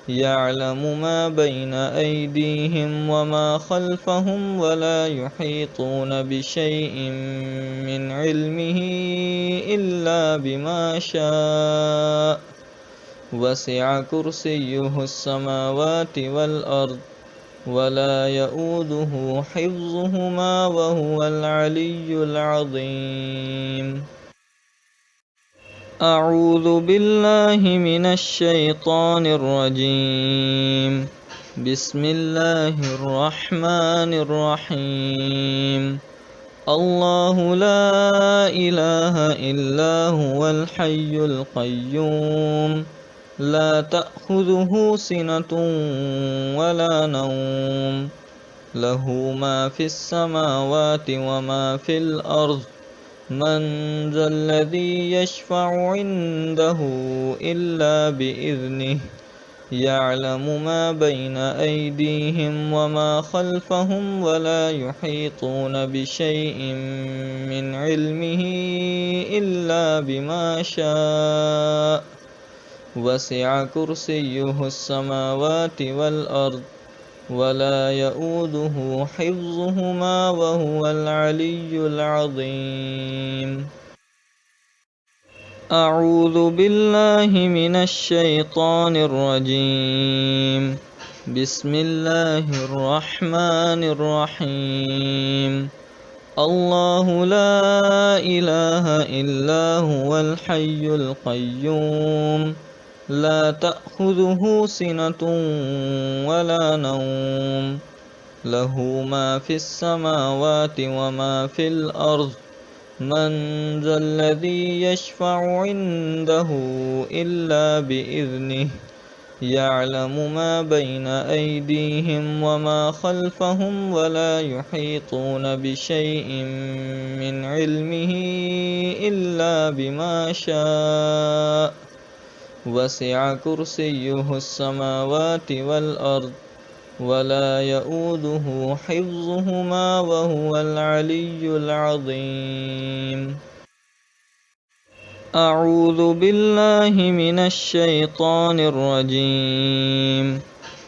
يعلم ما بين أيديهم وما خلفهم ولا يحيطون بشيء من علمه إلا بما شاء وسع كرسيه السماوات والأرض ولا يؤوده حفظهما وهو العلي العظيم. أعوذ بالله من الشيطان الرجيم. بسم الله الرحمن الرحيم. الله لا إله إلا هو الحي القيوم لا تأخذه سنة ولا نوم له ما في السماوات وما في الأرض من ذا الذي يشفع عنده إلا بإذنه يعلم ما بين أيديهم وما خلفهم ولا يحيطون بشيء من علمه إلا بما شاء وسع كرسيه السماوات والأرض ولا يؤوده حفظهما وهو العلي العظيم. أعوذ بالله من الشيطان الرجيم بسم الله الرحمن الرحيم الله لا إله إلا هو الحي القيوم لا تأخذه سنة ولا نوم له ما في السماوات وما في الأرض من ذا الذي يشفع عنده إلا بإذنه يعلم ما بين أيديهم وما خلفهم ولا يحيطون بشيء من علمه إلا بما شاء وسع كرسيه السماوات والأرض ولا يؤوده حفظهما وهو العلي العظيم أعوذ بالله من الشيطان الرجيم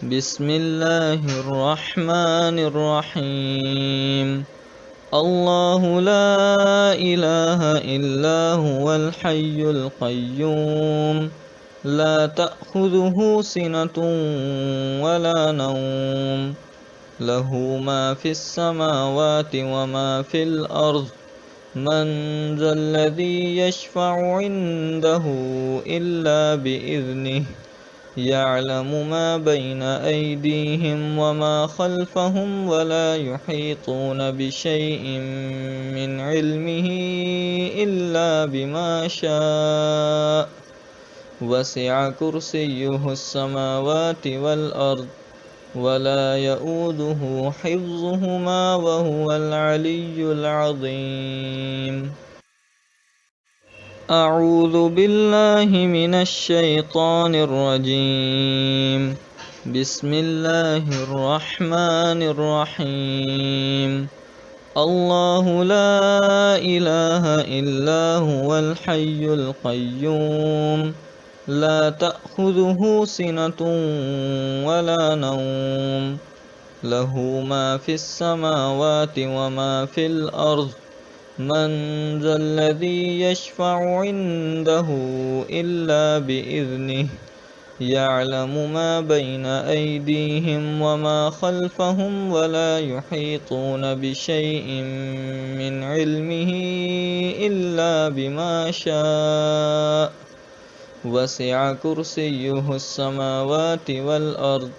بسم الله الرحمن الرحيم الله لا إله إلا هو الحي القيوم لا تأخذه سنة ولا نوم له ما في السماوات وما في الأرض من ذا الذي يشفع عنده إلا بإذنه يعلم ما بين أيديهم وما خلفهم ولا يحيطون بشيء من علمه إلا بما شاء وسع كرسيه السماوات والأرض ولا يؤوده حفظهما وهو العلي العظيم أعوذ بالله من الشيطان الرجيم بسم الله الرحمن الرحيم الله لا إله إلا هو الحي القيوم لا تأخذه سنة ولا نوم له ما في السماوات وما في الأرض من ذا الذي يشفع عنده إلا بإذنه يعلم ما بين أيديهم وما خلفهم ولا يحيطون بشيء من علمه إلا بما شاء وسع كرسيه السماوات والأرض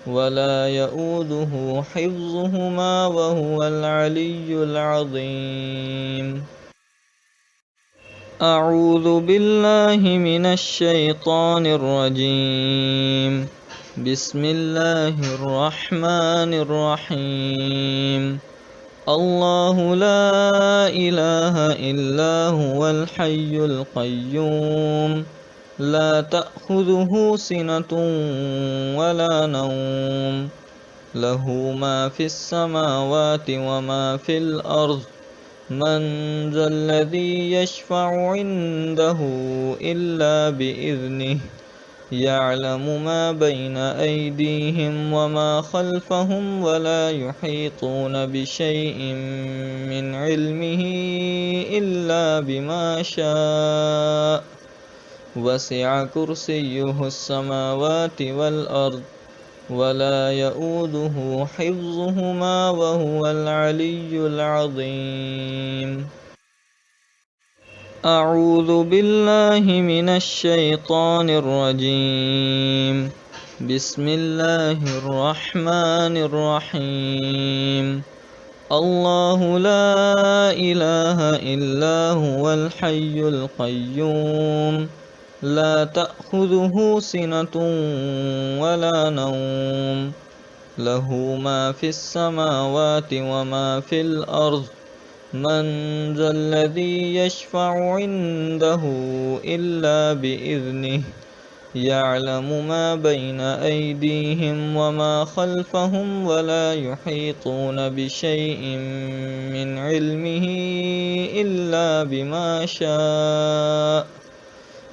ولا يؤوده حفظهما وهو العلي العظيم أعوذ بالله من الشيطان الرجيم بسم الله الرحمن الرحيم الله لا إله إلا هو الحي القيوم لا تأخذه سنة ولا نوم له ما في السماوات وما في الأرض من ذا الذي يشفع عنده إلا بإذنه يعلم ما بين أيديهم وما خلفهم ولا يحيطون بشيء من علمه إلا بما شاء وسع كرسيه السماوات والأرض ولا يؤوده حفظهما وهو العلي العظيم أعوذ بالله من الشيطان الرجيم بسم الله الرحمن الرحيم الله لا إله إلا هو الحي القيوم لا تأخذه سنة ولا نوم له ما في السماوات وما في الأرض من ذا الذي يشفع عنده إلا بإذنه يعلم ما بين أيديهم وما خلفهم ولا يحيطون بشيء من علمه إلا بما شاء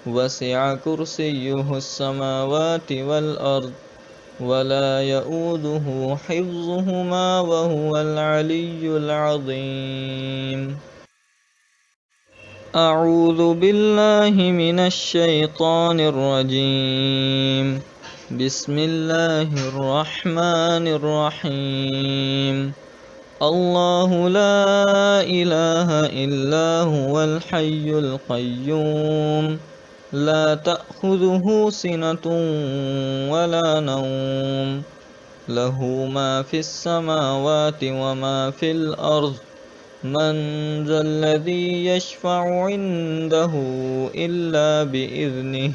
وسع كرسيه السماوات والأرض ولا يؤوده حفظهما وهو العلي العظيم أعوذ بالله من الشيطان الرجيم بسم الله الرحمن الرحيم الله لا إله إلا هو الحي القيوم لا تأخذه سنة ولا نوم له ما في السماوات وما في الأرض من ذا الذي يشفع عنده إلا بإذنه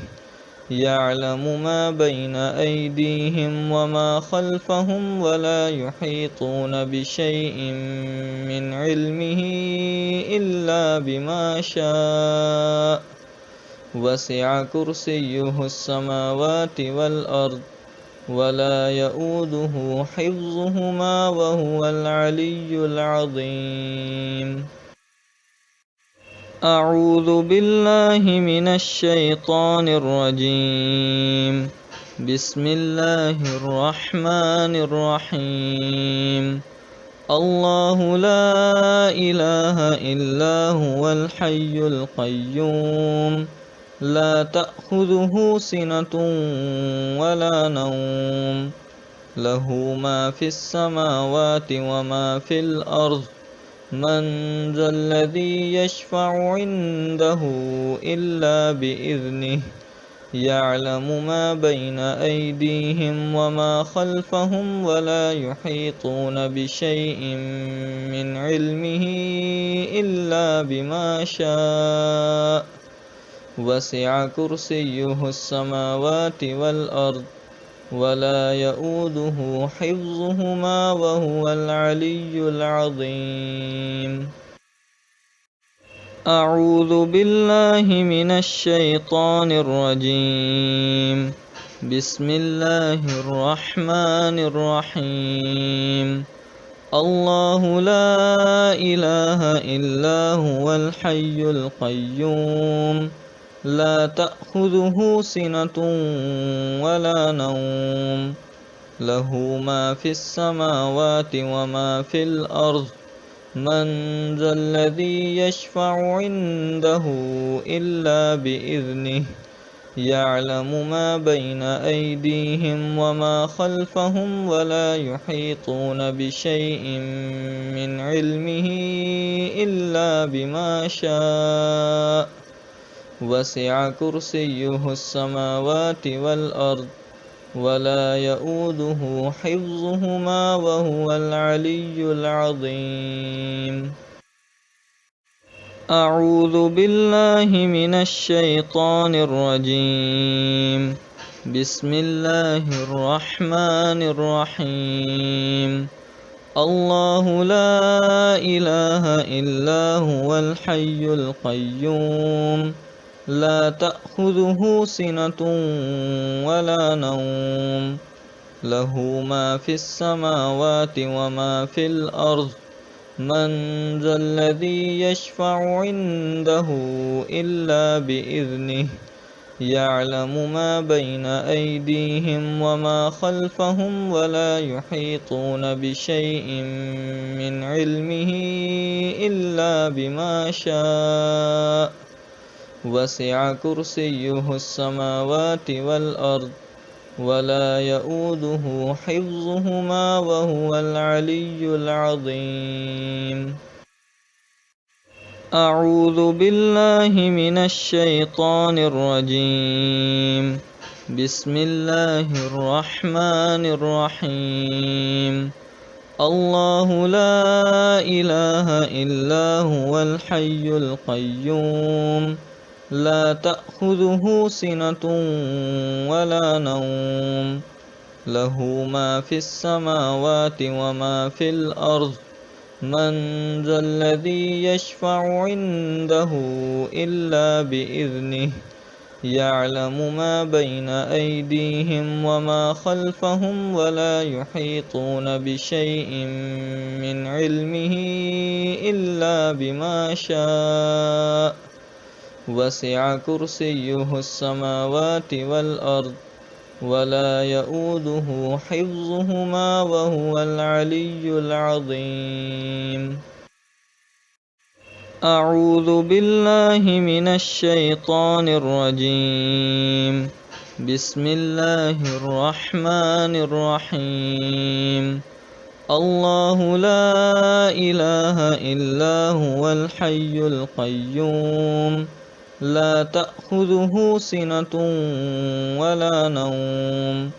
يعلم ما بين أيديهم وما خلفهم ولا يحيطون بشيء من علمه إلا بما شاء وسع كرسيه السماوات والأرض ولا يؤوده حفظهما وهو العلي العظيم أعوذ بالله من الشيطان الرجيم بسم الله الرحمن الرحيم الله لا إله إلا هو الحي القيوم لا تأخذه سنة ولا نوم له ما في السماوات وما في الأرض من ذا الذي يشفع عنده إلا بإذنه يعلم ما بين أيديهم وما خلفهم ولا يحيطون بشيء من علمه إلا بما شاء وسع كرسيه السماوات والأرض ولا يؤوده حفظهما وهو العلي العظيم أعوذ بالله من الشيطان الرجيم بسم الله الرحمن الرحيم الله لا إله إلا هو الحي القيوم لا تأخذه سنة ولا نوم له ما في السماوات وما في الأرض من ذا الذي يشفع عنده إلا بإذنه يعلم ما بين أيديهم وما خلفهم ولا يحيطون بشيء من علمه إلا بما شاء وسع كرسيه السماوات والأرض ولا يؤوده حفظهما وهو العلي العظيم أعوذ بالله من الشيطان الرجيم بسم الله الرحمن الرحيم الله لا إله إلا هو الحي القيوم لا تأخذه سنة ولا نوم له ما في السماوات وما في الأرض من ذا الذي يشفع عنده إلا بإذنه يعلم ما بين أيديهم وما خلفهم ولا يحيطون بشيء من علمه إلا بما شاء وسع كرسيه السماوات والأرض ولا يؤوده حفظهما وهو العلي العظيم أعوذ بالله من الشيطان الرجيم بسم الله الرحمن الرحيم الله لا إله إلا هو الحي القيوم لا تأخذه سنة ولا نوم له ما في السماوات وما في الأرض من ذا الذي يشفع عنده إلا بإذنه يعلم ما بين أيديهم وما خلفهم ولا يحيطون بشيء من علمه إلا بما شاء وسع كرسيه السماوات والأرض ولا يؤوده حفظهما وهو العلي العظيم أعوذ بالله من الشيطان الرجيم بسم الله الرحمن الرحيم الله لا إله إلا هو الحي القيوم لا تأخذه سنة ولا نوم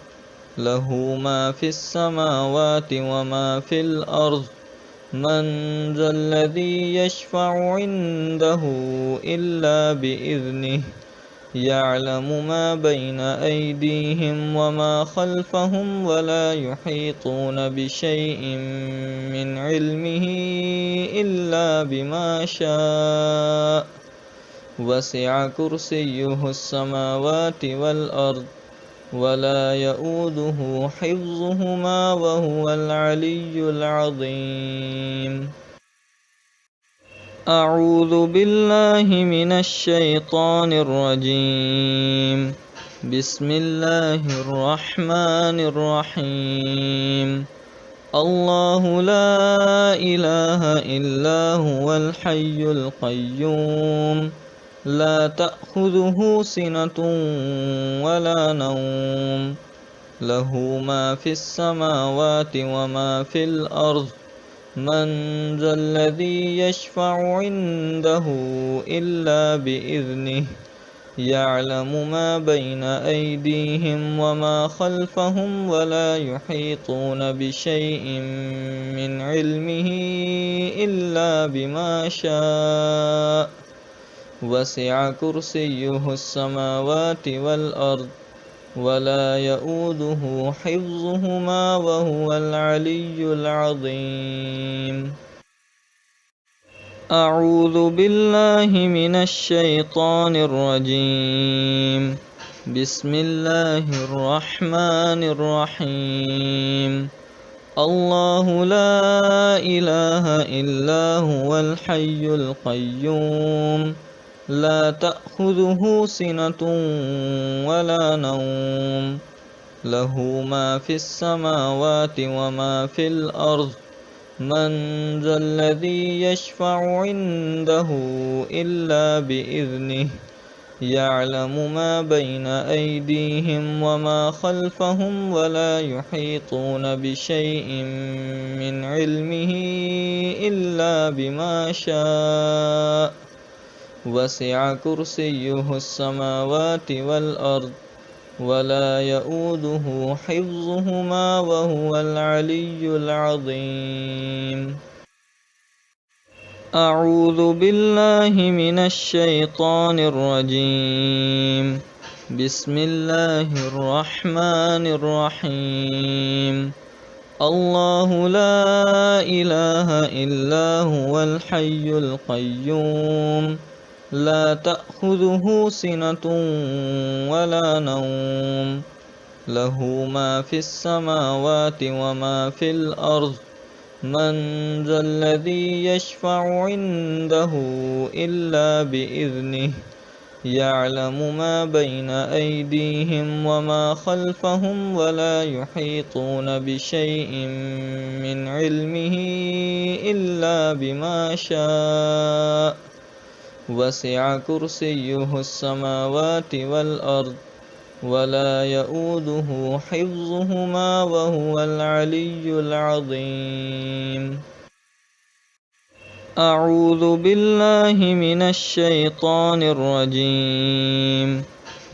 له ما في السماوات وما في الأرض من ذا الذي يشفع عنده إلا بإذنه يعلم ما بين أيديهم وما خلفهم ولا يحيطون بشيء من علمه إلا بما شاء وسع كرسيه السماوات والأرض ولا يؤوده حفظهما وهو العلي العظيم أعوذ بالله من الشيطان الرجيم بسم الله الرحمن الرحيم الله لا إله إلا هو الحي القيوم لا تأخذه سنة ولا نوم له ما في السماوات وما في الأرض من ذا الذي يشفع عنده إلا بإذنه يعلم ما بين أيديهم وما خلفهم ولا يحيطون بشيء من علمه إلا بما شاء وسع كرسيه السماوات والأرض ولا يؤوده حفظهما وهو العلي العظيم أعوذ بالله من الشيطان الرجيم بسم الله الرحمن الرحيم الله لا إله إلا هو الحي القيوم لا تأخذه سنة ولا نوم له ما في السماوات وما في الأرض من ذا الذي يشفع عنده إلا بإذنه يعلم ما بين أيديهم وما خلفهم ولا يحيطون بشيء من علمه إلا بما شاء وسع كرسيه السماوات والأرض ولا يؤوده حفظهما وهو العلي العظيم أعوذ بالله من الشيطان الرجيم بسم الله الرحمن الرحيم الله لا إله إلا هو الحي القيوم لا تأخذه سنة ولا نوم له ما في السماوات وما في الأرض من ذا الذي يشفع عنده إلا بإذنه يعلم ما بين أيديهم وما خلفهم ولا يحيطون بشيء من علمه إلا بما شاء وسع كرسيه السماوات والأرض ولا يؤوده حفظهما وهو العلي العظيم أعوذ بالله من الشيطان الرجيم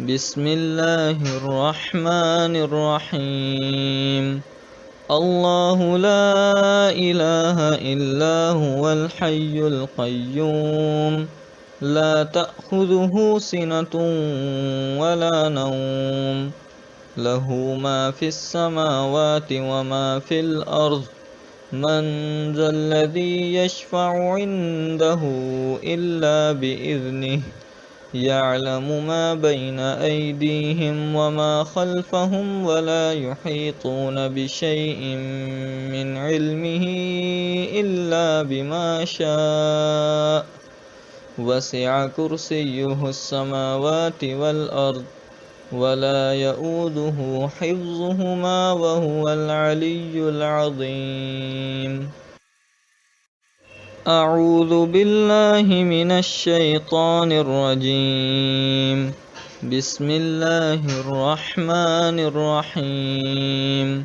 بسم الله الرحمن الرحيم الله لا إله إلا هو الحي القيوم لا تأخذه سنة ولا نوم له ما في السماوات وما في الأرض من ذا الذي يشفع عنده إلا بإذنه يعلم ما بين أيديهم وما خلفهم ولا يحيطون بشيء من علمه إلا بما شاء وسع كرسيه السماوات والأرض ولا يؤوده حفظهما وهو العلي العظيم أعوذ بالله من الشيطان الرجيم. بسم الله الرحمن الرحيم.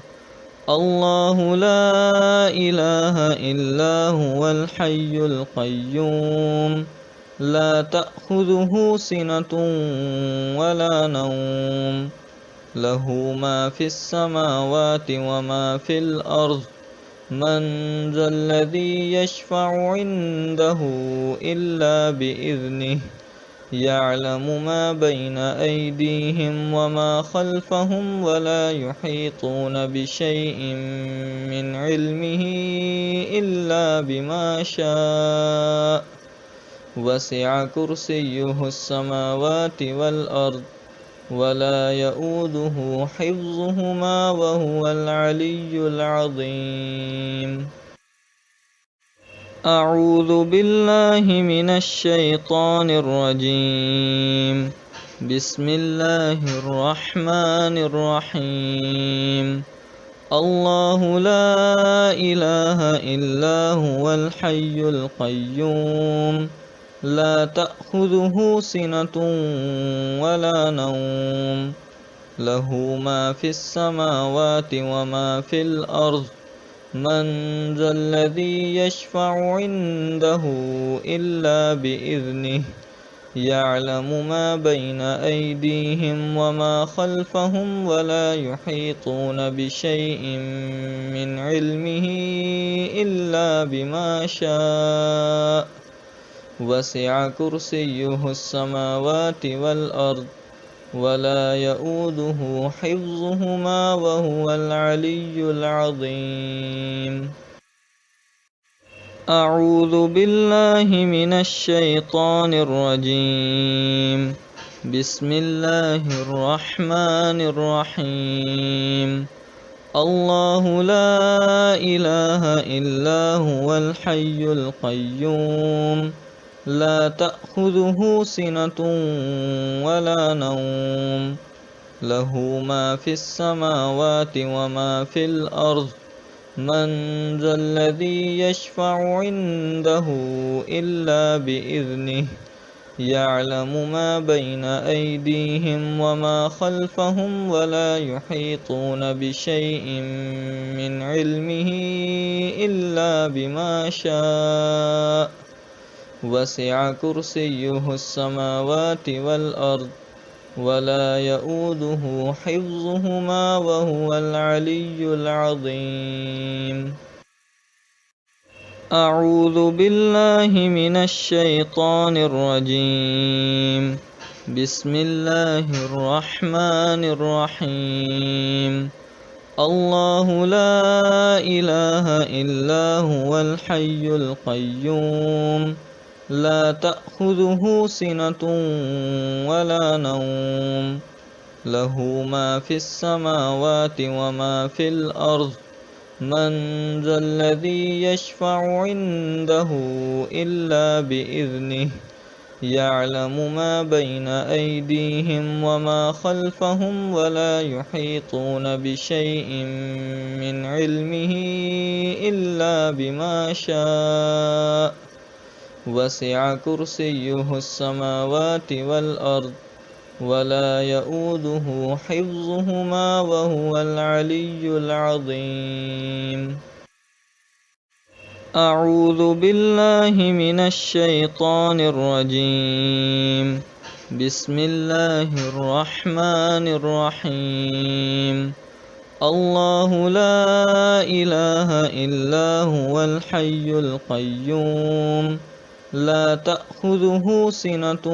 الله لا إله إلا هو الحي القيوم لا تأخذه سنة ولا نوم له ما في السماوات وما في الأرض من ذا الذي يشفع عنده إلا بإذنه يعلم ما بين أيديهم وما خلفهم ولا يحيطون بشيء من علمه إلا بما شاء وسع كرسيه السماوات والأرض ولا يؤوده حفظهما وهو العلي العظيم. أعوذ بالله من الشيطان الرجيم. بسم الله الرحمن الرحيم. الله لا إله إلا هو الحي القيوم لا تأخذه سنة ولا نوم له ما في السماوات وما في الأرض من ذا الذي يشفع عنده إلا بإذنه يعلم ما بين أيديهم وما خلفهم ولا يحيطون بشيء من علمه إلا بما شاء وسع كرسيه السماوات والأرض ولا يؤوده حفظهما وهو العلي العظيم. أعوذ بالله من الشيطان الرجيم. بسم الله الرحمن الرحيم. الله لا إله إلا هو الحي القيوم لا تأخذه سنة ولا نوم له ما في السماوات وما في الأرض من ذا الذي يشفع عنده إلا بإذنه يعلم ما بين أيديهم وما خلفهم ولا يحيطون بشيء من علمه إلا بما شاء وسع كرسيه السماوات والأرض ولا يؤوده حفظهما وهو العلي العظيم. أعوذ بالله من الشيطان الرجيم. بسم الله الرحمن الرحيم. الله لا إله إلا هو الحي القيوم لا تأخذه سنة ولا نوم له ما في السماوات وما في الأرض من ذا الذي يشفع عنده إلا بإذنه يعلم ما بين أيديهم وما خلفهم ولا يحيطون بشيء من علمه إلا بما شاء وسع كرسيه السماوات والأرض ولا يؤوده حفظهما وهو العلي العظيم. أعوذ بالله من الشيطان الرجيم. بسم الله الرحمن الرحيم. الله لا إله إلا هو الحي القيوم لا تأخذه سنة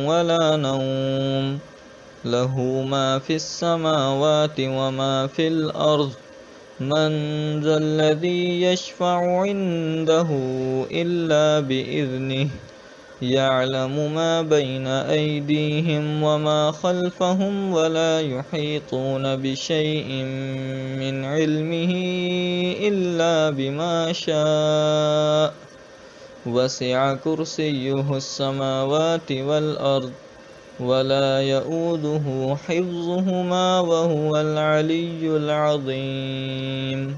ولا نوم له ما في السماوات وما في الأرض من ذا الذي يشفع عنده إلا بإذنه يعلم ما بين أيديهم وما خلفهم ولا يحيطون بشيء من علمه إلا بما شاء وسع كرسيه السماوات والأرض ولا يؤوده حفظهما وهو العلي العظيم.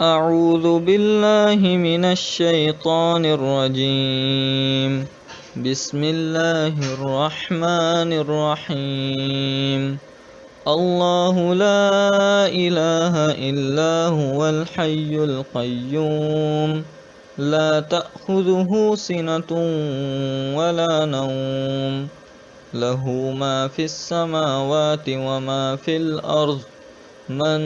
أعوذ بالله من الشيطان الرجيم بسم الله الرحمن الرحيم الله لا إله إلا هو الحي القيوم لا تأخذه سنة ولا نوم له ما في السماوات وما في الأرض من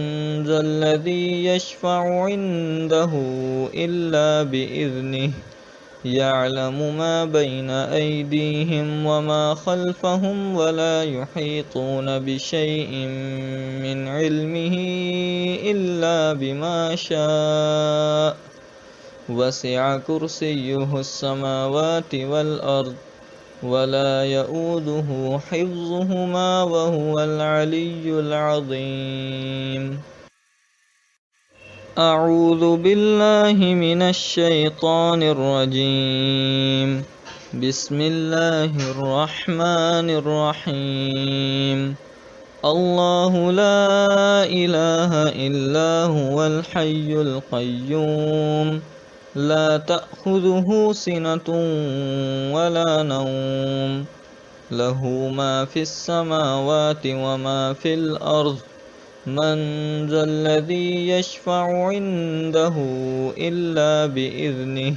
ذا الذي يشفع عنده إلا بإذنه يعلم ما بين أيديهم وما خلفهم ولا يحيطون بشيء من علمه إلا بما شاء وسع كرسيه السماوات والأرض ولا يؤوده حفظهما وهو العلي العظيم أعوذ بالله من الشيطان الرجيم بسم الله الرحمن الرحيم الله لا إله إلا هو الحي القيوم لا تأخذه سنة ولا نوم له ما في السماوات وما في الأرض من ذا الذي يشفع عنده إلا بإذنه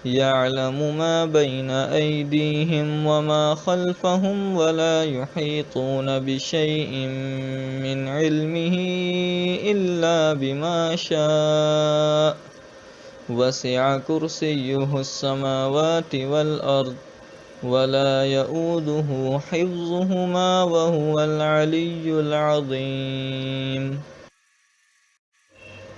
يعلم ما بين أيديهم وما خلفهم ولا يحيطون بشيء من علمه إلا بما شاء وسع كرسيه السماوات والأرض ولا يؤوده حفظهما وهو العلي العظيم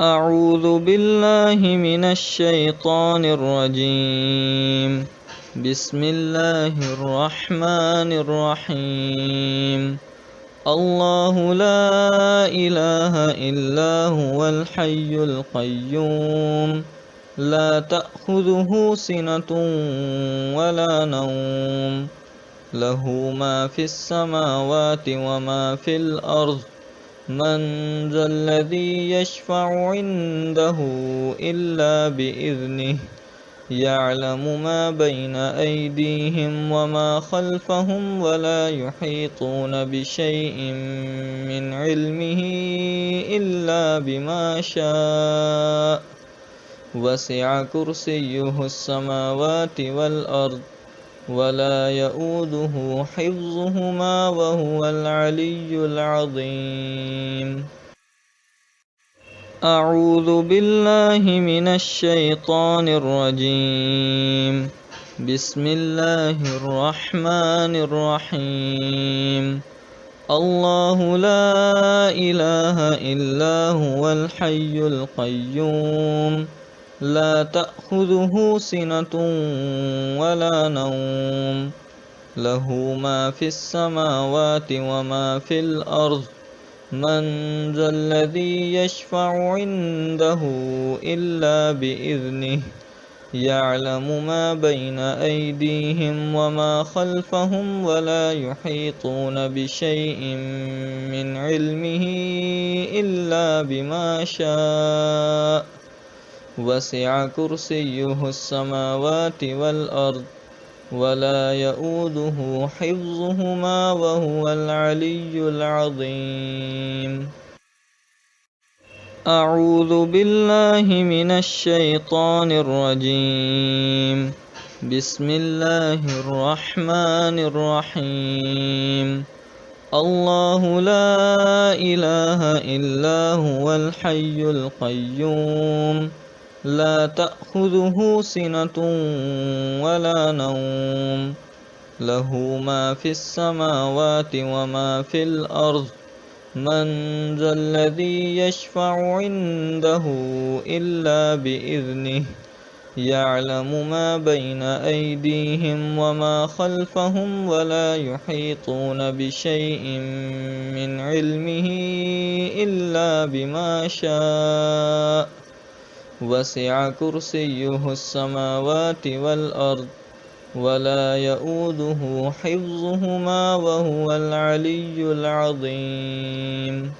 أعوذ بالله من الشيطان الرجيم بسم الله الرحمن الرحيم الله لا إله إلا هو الحي القيوم لا تأخذه سنة ولا نوم له ما في السماوات وما في الأرض من ذا الذي يشفع عنده إلا بإذنه يعلم ما بين أيديهم وما خلفهم ولا يحيطون بشيء من علمه إلا بما شاء وسع كرسيه السماوات والأرض ولا يؤوده حفظهما وهو العلي العظيم أعوذ بالله من الشيطان الرجيم بسم الله الرحمن الرحيم الله لا إله إلا هو الحي القيوم لا تأخذه سنة ولا نوم له ما في السماوات وما في الأرض من ذا الذي يشفع عنده إلا بإذنه يعلم ما بين أيديهم وما خلفهم ولا يحيطون بشيء من علمه إلا بما شاء وسع كرسيه السماوات والأرض ولا يؤوده حفظهما وهو العلي العظيم أعوذ بالله من الشيطان الرجيم بسم الله الرحمن الرحيم الله لا إله إلا هو الحي القيوم لا تأخذه سنة ولا نوم له ما في السماوات وما في الأرض من ذا الذي يشفع عنده إلا بإذنه يعلم ما بين أيديهم وما خلفهم ولا يحيطون بشيء من علمه إلا بما شاء وسع كرسيه السماوات والأرض ولا يؤوده حفظهما وهو العلي العظيم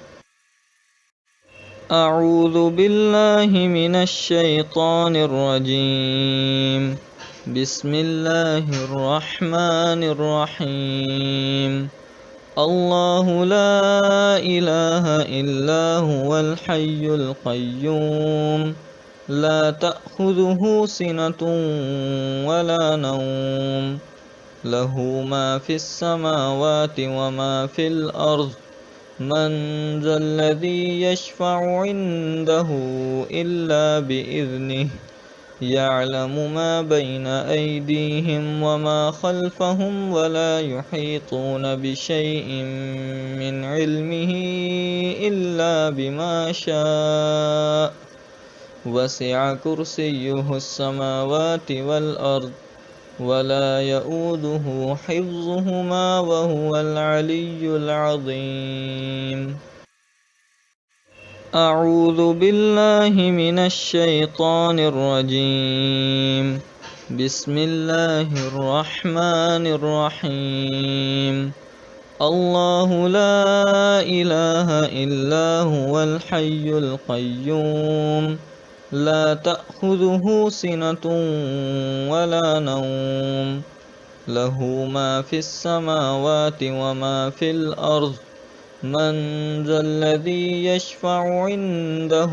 أعوذ بالله من الشيطان الرجيم. بسم الله الرحمن الرحيم. الله لا إله إلا هو الحي القيوم لا تأخذه سنة ولا نوم له ما في السماوات وما في الأرض من ذا الذي يشفع عنده إلا بإذنه يعلم ما بين أيديهم وما خلفهم ولا يحيطون بشيء من علمه إلا بما شاء وسع كرسيه السماوات والأرض ولا يؤوده حفظهما وهو العلي العظيم. أعوذ بالله من الشيطان الرجيم. بسم الله الرحمن الرحيم. الله لا إله إلا هو الحي القيوم لا تأخذه سنة ولا نوم له ما في السماوات وما في الأرض من ذا الذي يشفع عنده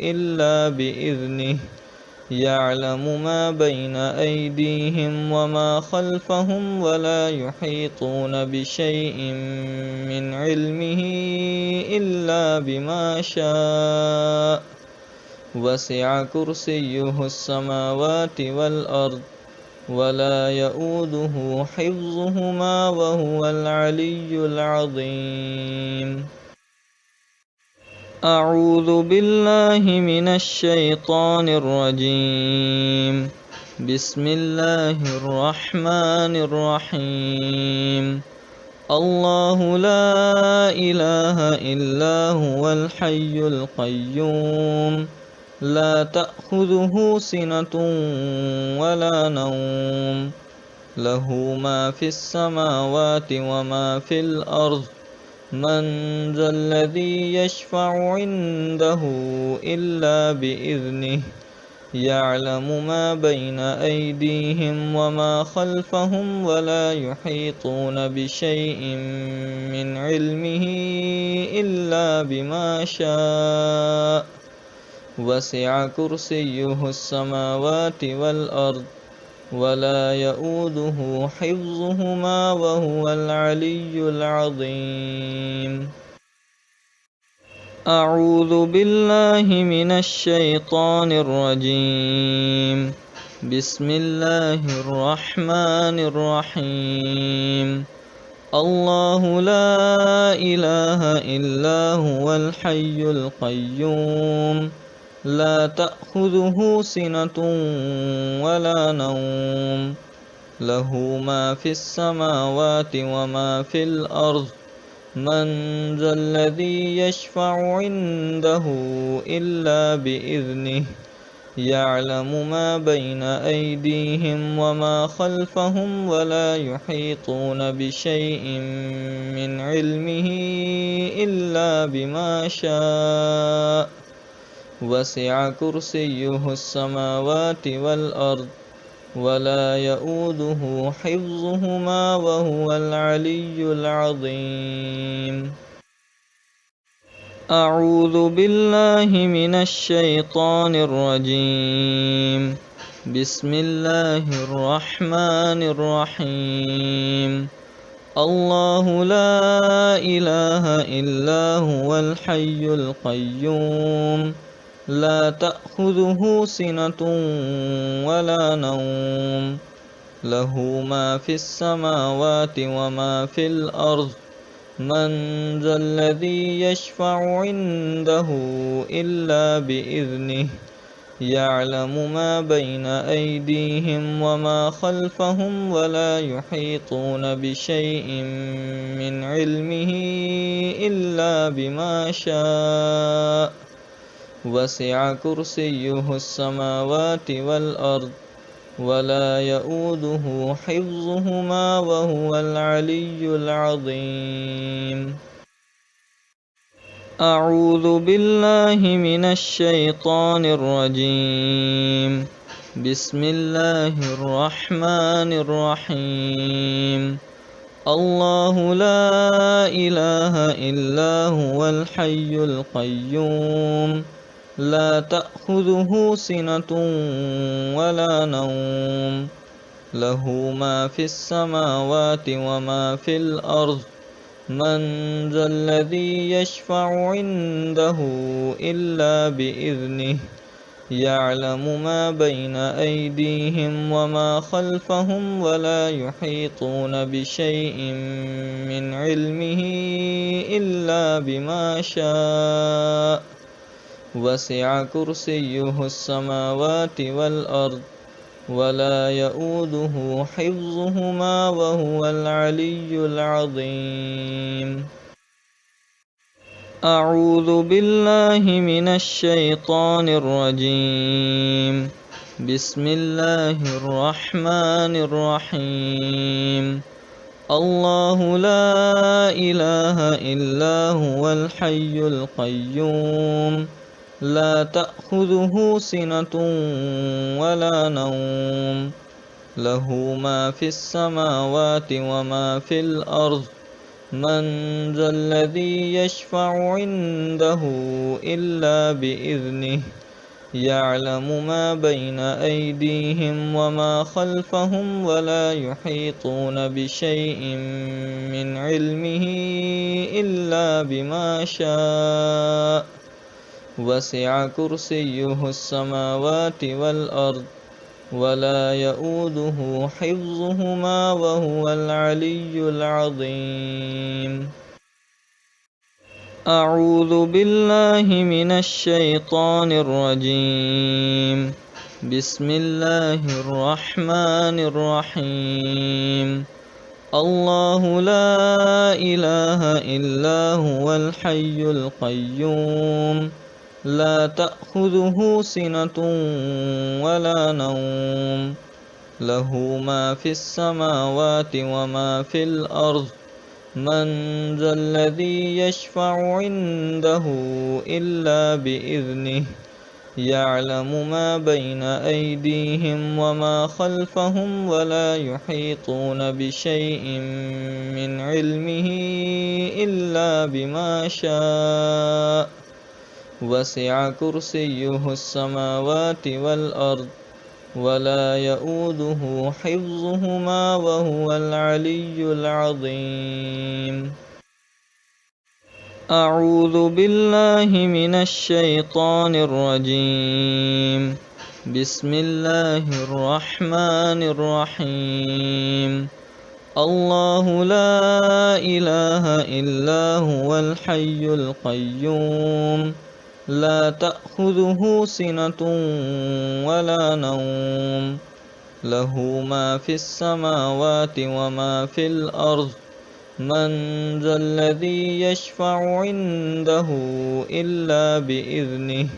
إلا بإذنه يعلم ما بين أيديهم وما خلفهم ولا يحيطون بشيء من علمه إلا بما شاء وسع كرسيه السماوات والأرض ولا يؤوده حفظهما وهو العلي العظيم. أعوذ بالله من الشيطان الرجيم. بسم الله الرحمن الرحيم. الله لا إله إلا هو الحي القيوم لا تأخذه سنة ولا نوم له ما في السماوات وما في الأرض من ذا الذي يشفع عنده إلا بإذنه يعلم ما بين أيديهم وما خلفهم ولا يحيطون بشيء من علمه إلا بما شاء وسع كرسيه السماوات والأرض ولا يؤوده حفظهما وهو العلي العظيم. أعوذ بالله من الشيطان الرجيم. بسم الله الرحمن الرحيم. الله لا إله إلا هو الحي القيوم لا تأخذه سنة ولا نوم له ما في السماوات وما في الأرض من ذا الذي يشفع عنده إلا بإذنه يعلم ما بين أيديهم وما خلفهم ولا يحيطون بشيء من علمه إلا بما شاء وسع كرسيه السماوات والأرض ولا يؤوده حفظهما وهو العلي العظيم. أعوذ بالله من الشيطان الرجيم. بسم الله الرحمن الرحيم. الله لا إله إلا هو الحي القيوم لا تأخذه سنة ولا نوم له ما في السماوات وما في الأرض من ذا الذي يشفع عنده إلا بإذنه يعلم ما بين أيديهم وما خلفهم ولا يحيطون بشيء من علمه إلا بما شاء وسع كرسيه السماوات والأرض ولا يؤوده حفظهما وهو العلي العظيم. أعوذ بالله من الشيطان الرجيم بسم الله الرحمن الرحيم الله لا إله إلا هو الحي القيوم لا تأخذه سنة ولا نوم له ما في السماوات وما في الأرض من ذا الذي يشفع عنده إلا بإذنه يعلم ما بين أيديهم وما خلفهم ولا يحيطون بشيء من علمه إلا بما شاء وسع كرسيه السماوات والأرض ولا يؤوده حفظهما وهو العلي العظيم أعوذ بالله من الشيطان الرجيم بسم الله الرحمن الرحيم الله لا إله إلا هو الحي القيوم لا تأخذه سنة ولا نوم له ما في السماوات وما في الأرض من ذا الذي يشفع عنده إلا بإذنه يعلم ما بين أيديهم وما خلفهم ولا يحيطون بشيء من علمه إلا بما شاء وسع كرسيه السماوات والأرض ولا يؤوده حفظهما وهو العلي العظيم أعوذ بالله من الشيطان الرجيم بسم الله الرحمن الرحيم الله لا إله إلا هو الحي القيوم لا تأخذه سنة ولا نوم له ما في السماوات وما في الأرض من ذا الذي يشفع عنده إلا بإذنه يعلم ما بين أيديهم وما خلفهم ولا يحيطون بشيء من علمه إلا بما شاء وسع كرسيه السماوات والأرض ولا يؤوده حفظهما وهو العلي العظيم أعوذ بالله من الشيطان الرجيم بسم الله الرحمن الرحيم الله لا إله إلا هو الحي القيوم لا تأخذه سنة ولا نوم له ما في السماوات وما في الأرض من ذا الذي يشفع عنده إلا بإذنه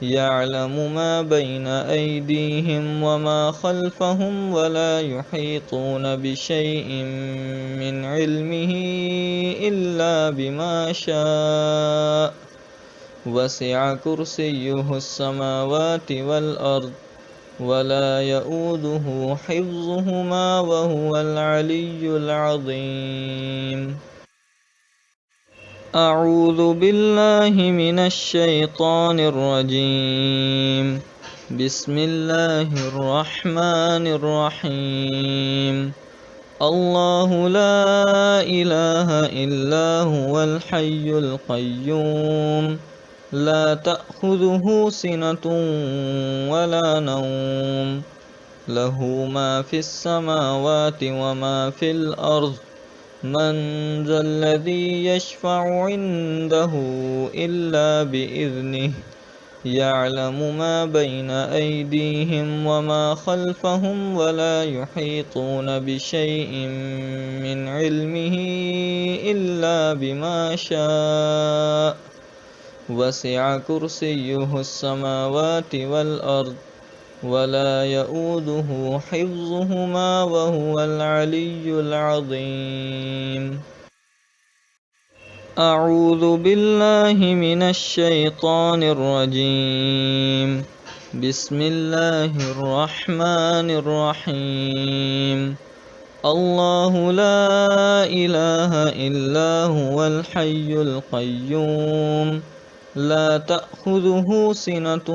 يعلم ما بين أيديهم وما خلفهم ولا يحيطون بشيء من علمه إلا بما شاء وسع كرسيه السماوات والأرض ولا يؤوده حفظهما وهو العلي العظيم أعوذ بالله من الشيطان الرجيم بسم الله الرحمن الرحيم الله لا إله إلا هو الحي القيوم لا تأخذه سنة ولا نوم له ما في السماوات وما في الأرض من ذا الذي يشفع عنده إلا بإذنه يعلم ما بين أيديهم وما خلفهم ولا يحيطون بشيء من علمه إلا بما شاء وسع كرسيه السماوات والأرض ولا يؤوده حفظهما وهو العلي العظيم أعوذ بالله من الشيطان الرجيم. بسم الله الرحمن الرحيم. الله لا إله إلا هو الحي القيوم لا تأخذه سنة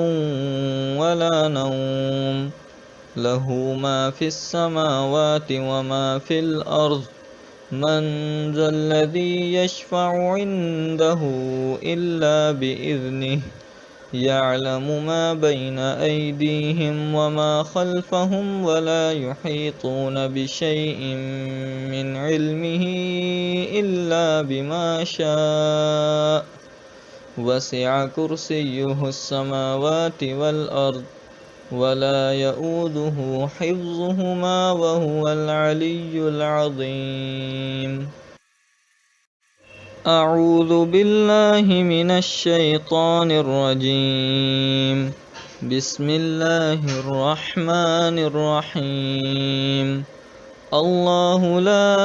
ولا نوم له ما في السماوات وما في الأرض من ذا الذي يشفع عنده إلا بإذنه يعلم ما بين أيديهم وما خلفهم ولا يحيطون بشيء من علمه إلا بما شاء وسع كرسيه السماوات والأرض ولا يؤوده حفظهما وهو العلي العظيم. أعوذ بالله من الشيطان الرجيم. بسم الله الرحمن الرحيم. الله لا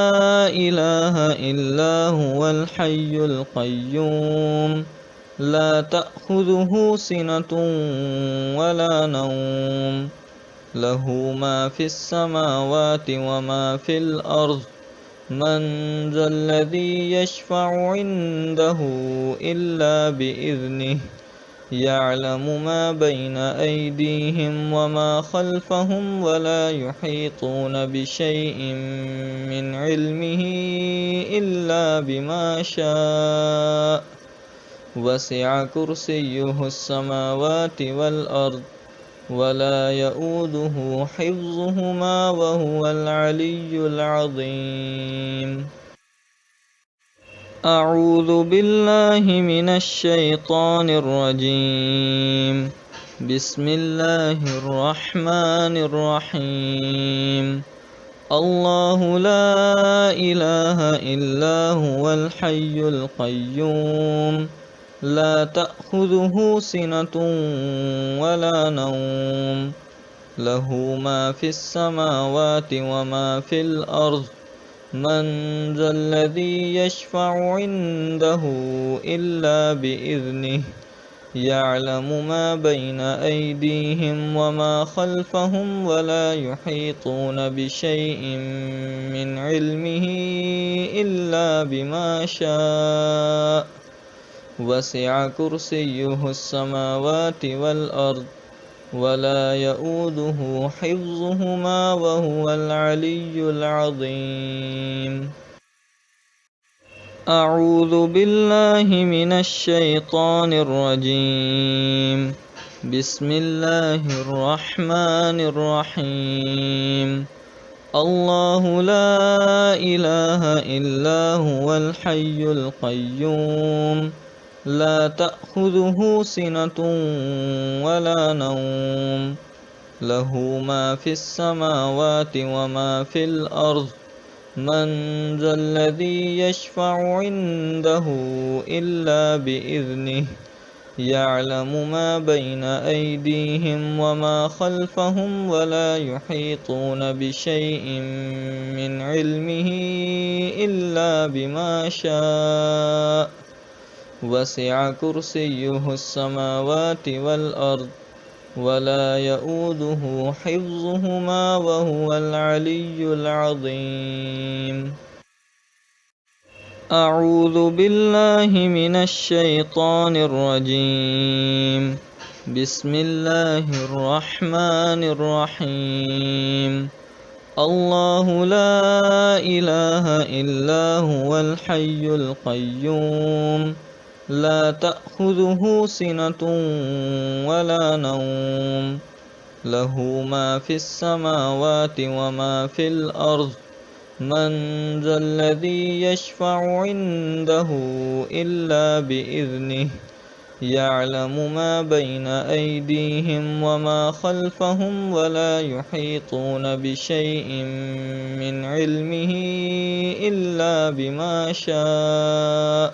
إله إلا هو الحي القيوم لا تأخذه سنة ولا نوم له ما في السماوات وما في الأرض من ذا الذي يشفع عنده إلا بإذنه يعلم ما بين أيديهم وما خلفهم ولا يحيطون بشيء من علمه إلا بما شاء وسع كرسيه السماوات والأرض ولا يؤوده حفظهما وهو العلي العظيم. أعوذ بالله من الشيطان الرجيم. بسم الله الرحمن الرحيم. الله لا إله إلا هو الحي القيوم لا تأخذه سنة ولا نوم له ما في السماوات وما في الأرض من ذا الذي يشفع عنده إلا بإذنه يعلم ما بين أيديهم وما خلفهم ولا يحيطون بشيء من علمه إلا بما شاء وسع كرسيه السماوات والأرض ولا يؤوده حفظهما وهو العلي العظيم. أعوذ بالله من الشيطان الرجيم. بسم الله الرحمن الرحيم. الله لا إله إلا هو الحي القيوم لا تأخذه سنة ولا نوم له ما في السماوات وما في الأرض من ذا الذي يشفع عنده إلا بإذنه يعلم ما بين أيديهم وما خلفهم ولا يحيطون بشيء من علمه إلا بما شاء وسع كرسيه السماوات والأرض ولا يؤوده حفظهما وهو العلي العظيم. أعوذ بالله من الشيطان الرجيم. بسم الله الرحمن الرحيم. الله لا إله إلا هو الحي القيوم لا تأخذه سنة ولا نوم له ما في السماوات وما في الأرض من ذا الذي يشفع عنده إلا بإذنه يعلم ما بين أيديهم وما خلفهم ولا يحيطون بشيء من علمه إلا بما شاء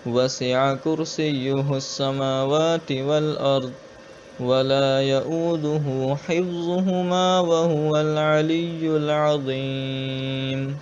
وسع كرسيه السماوات والأرض ولا يؤوده حفظهما وهو العلي العظيم.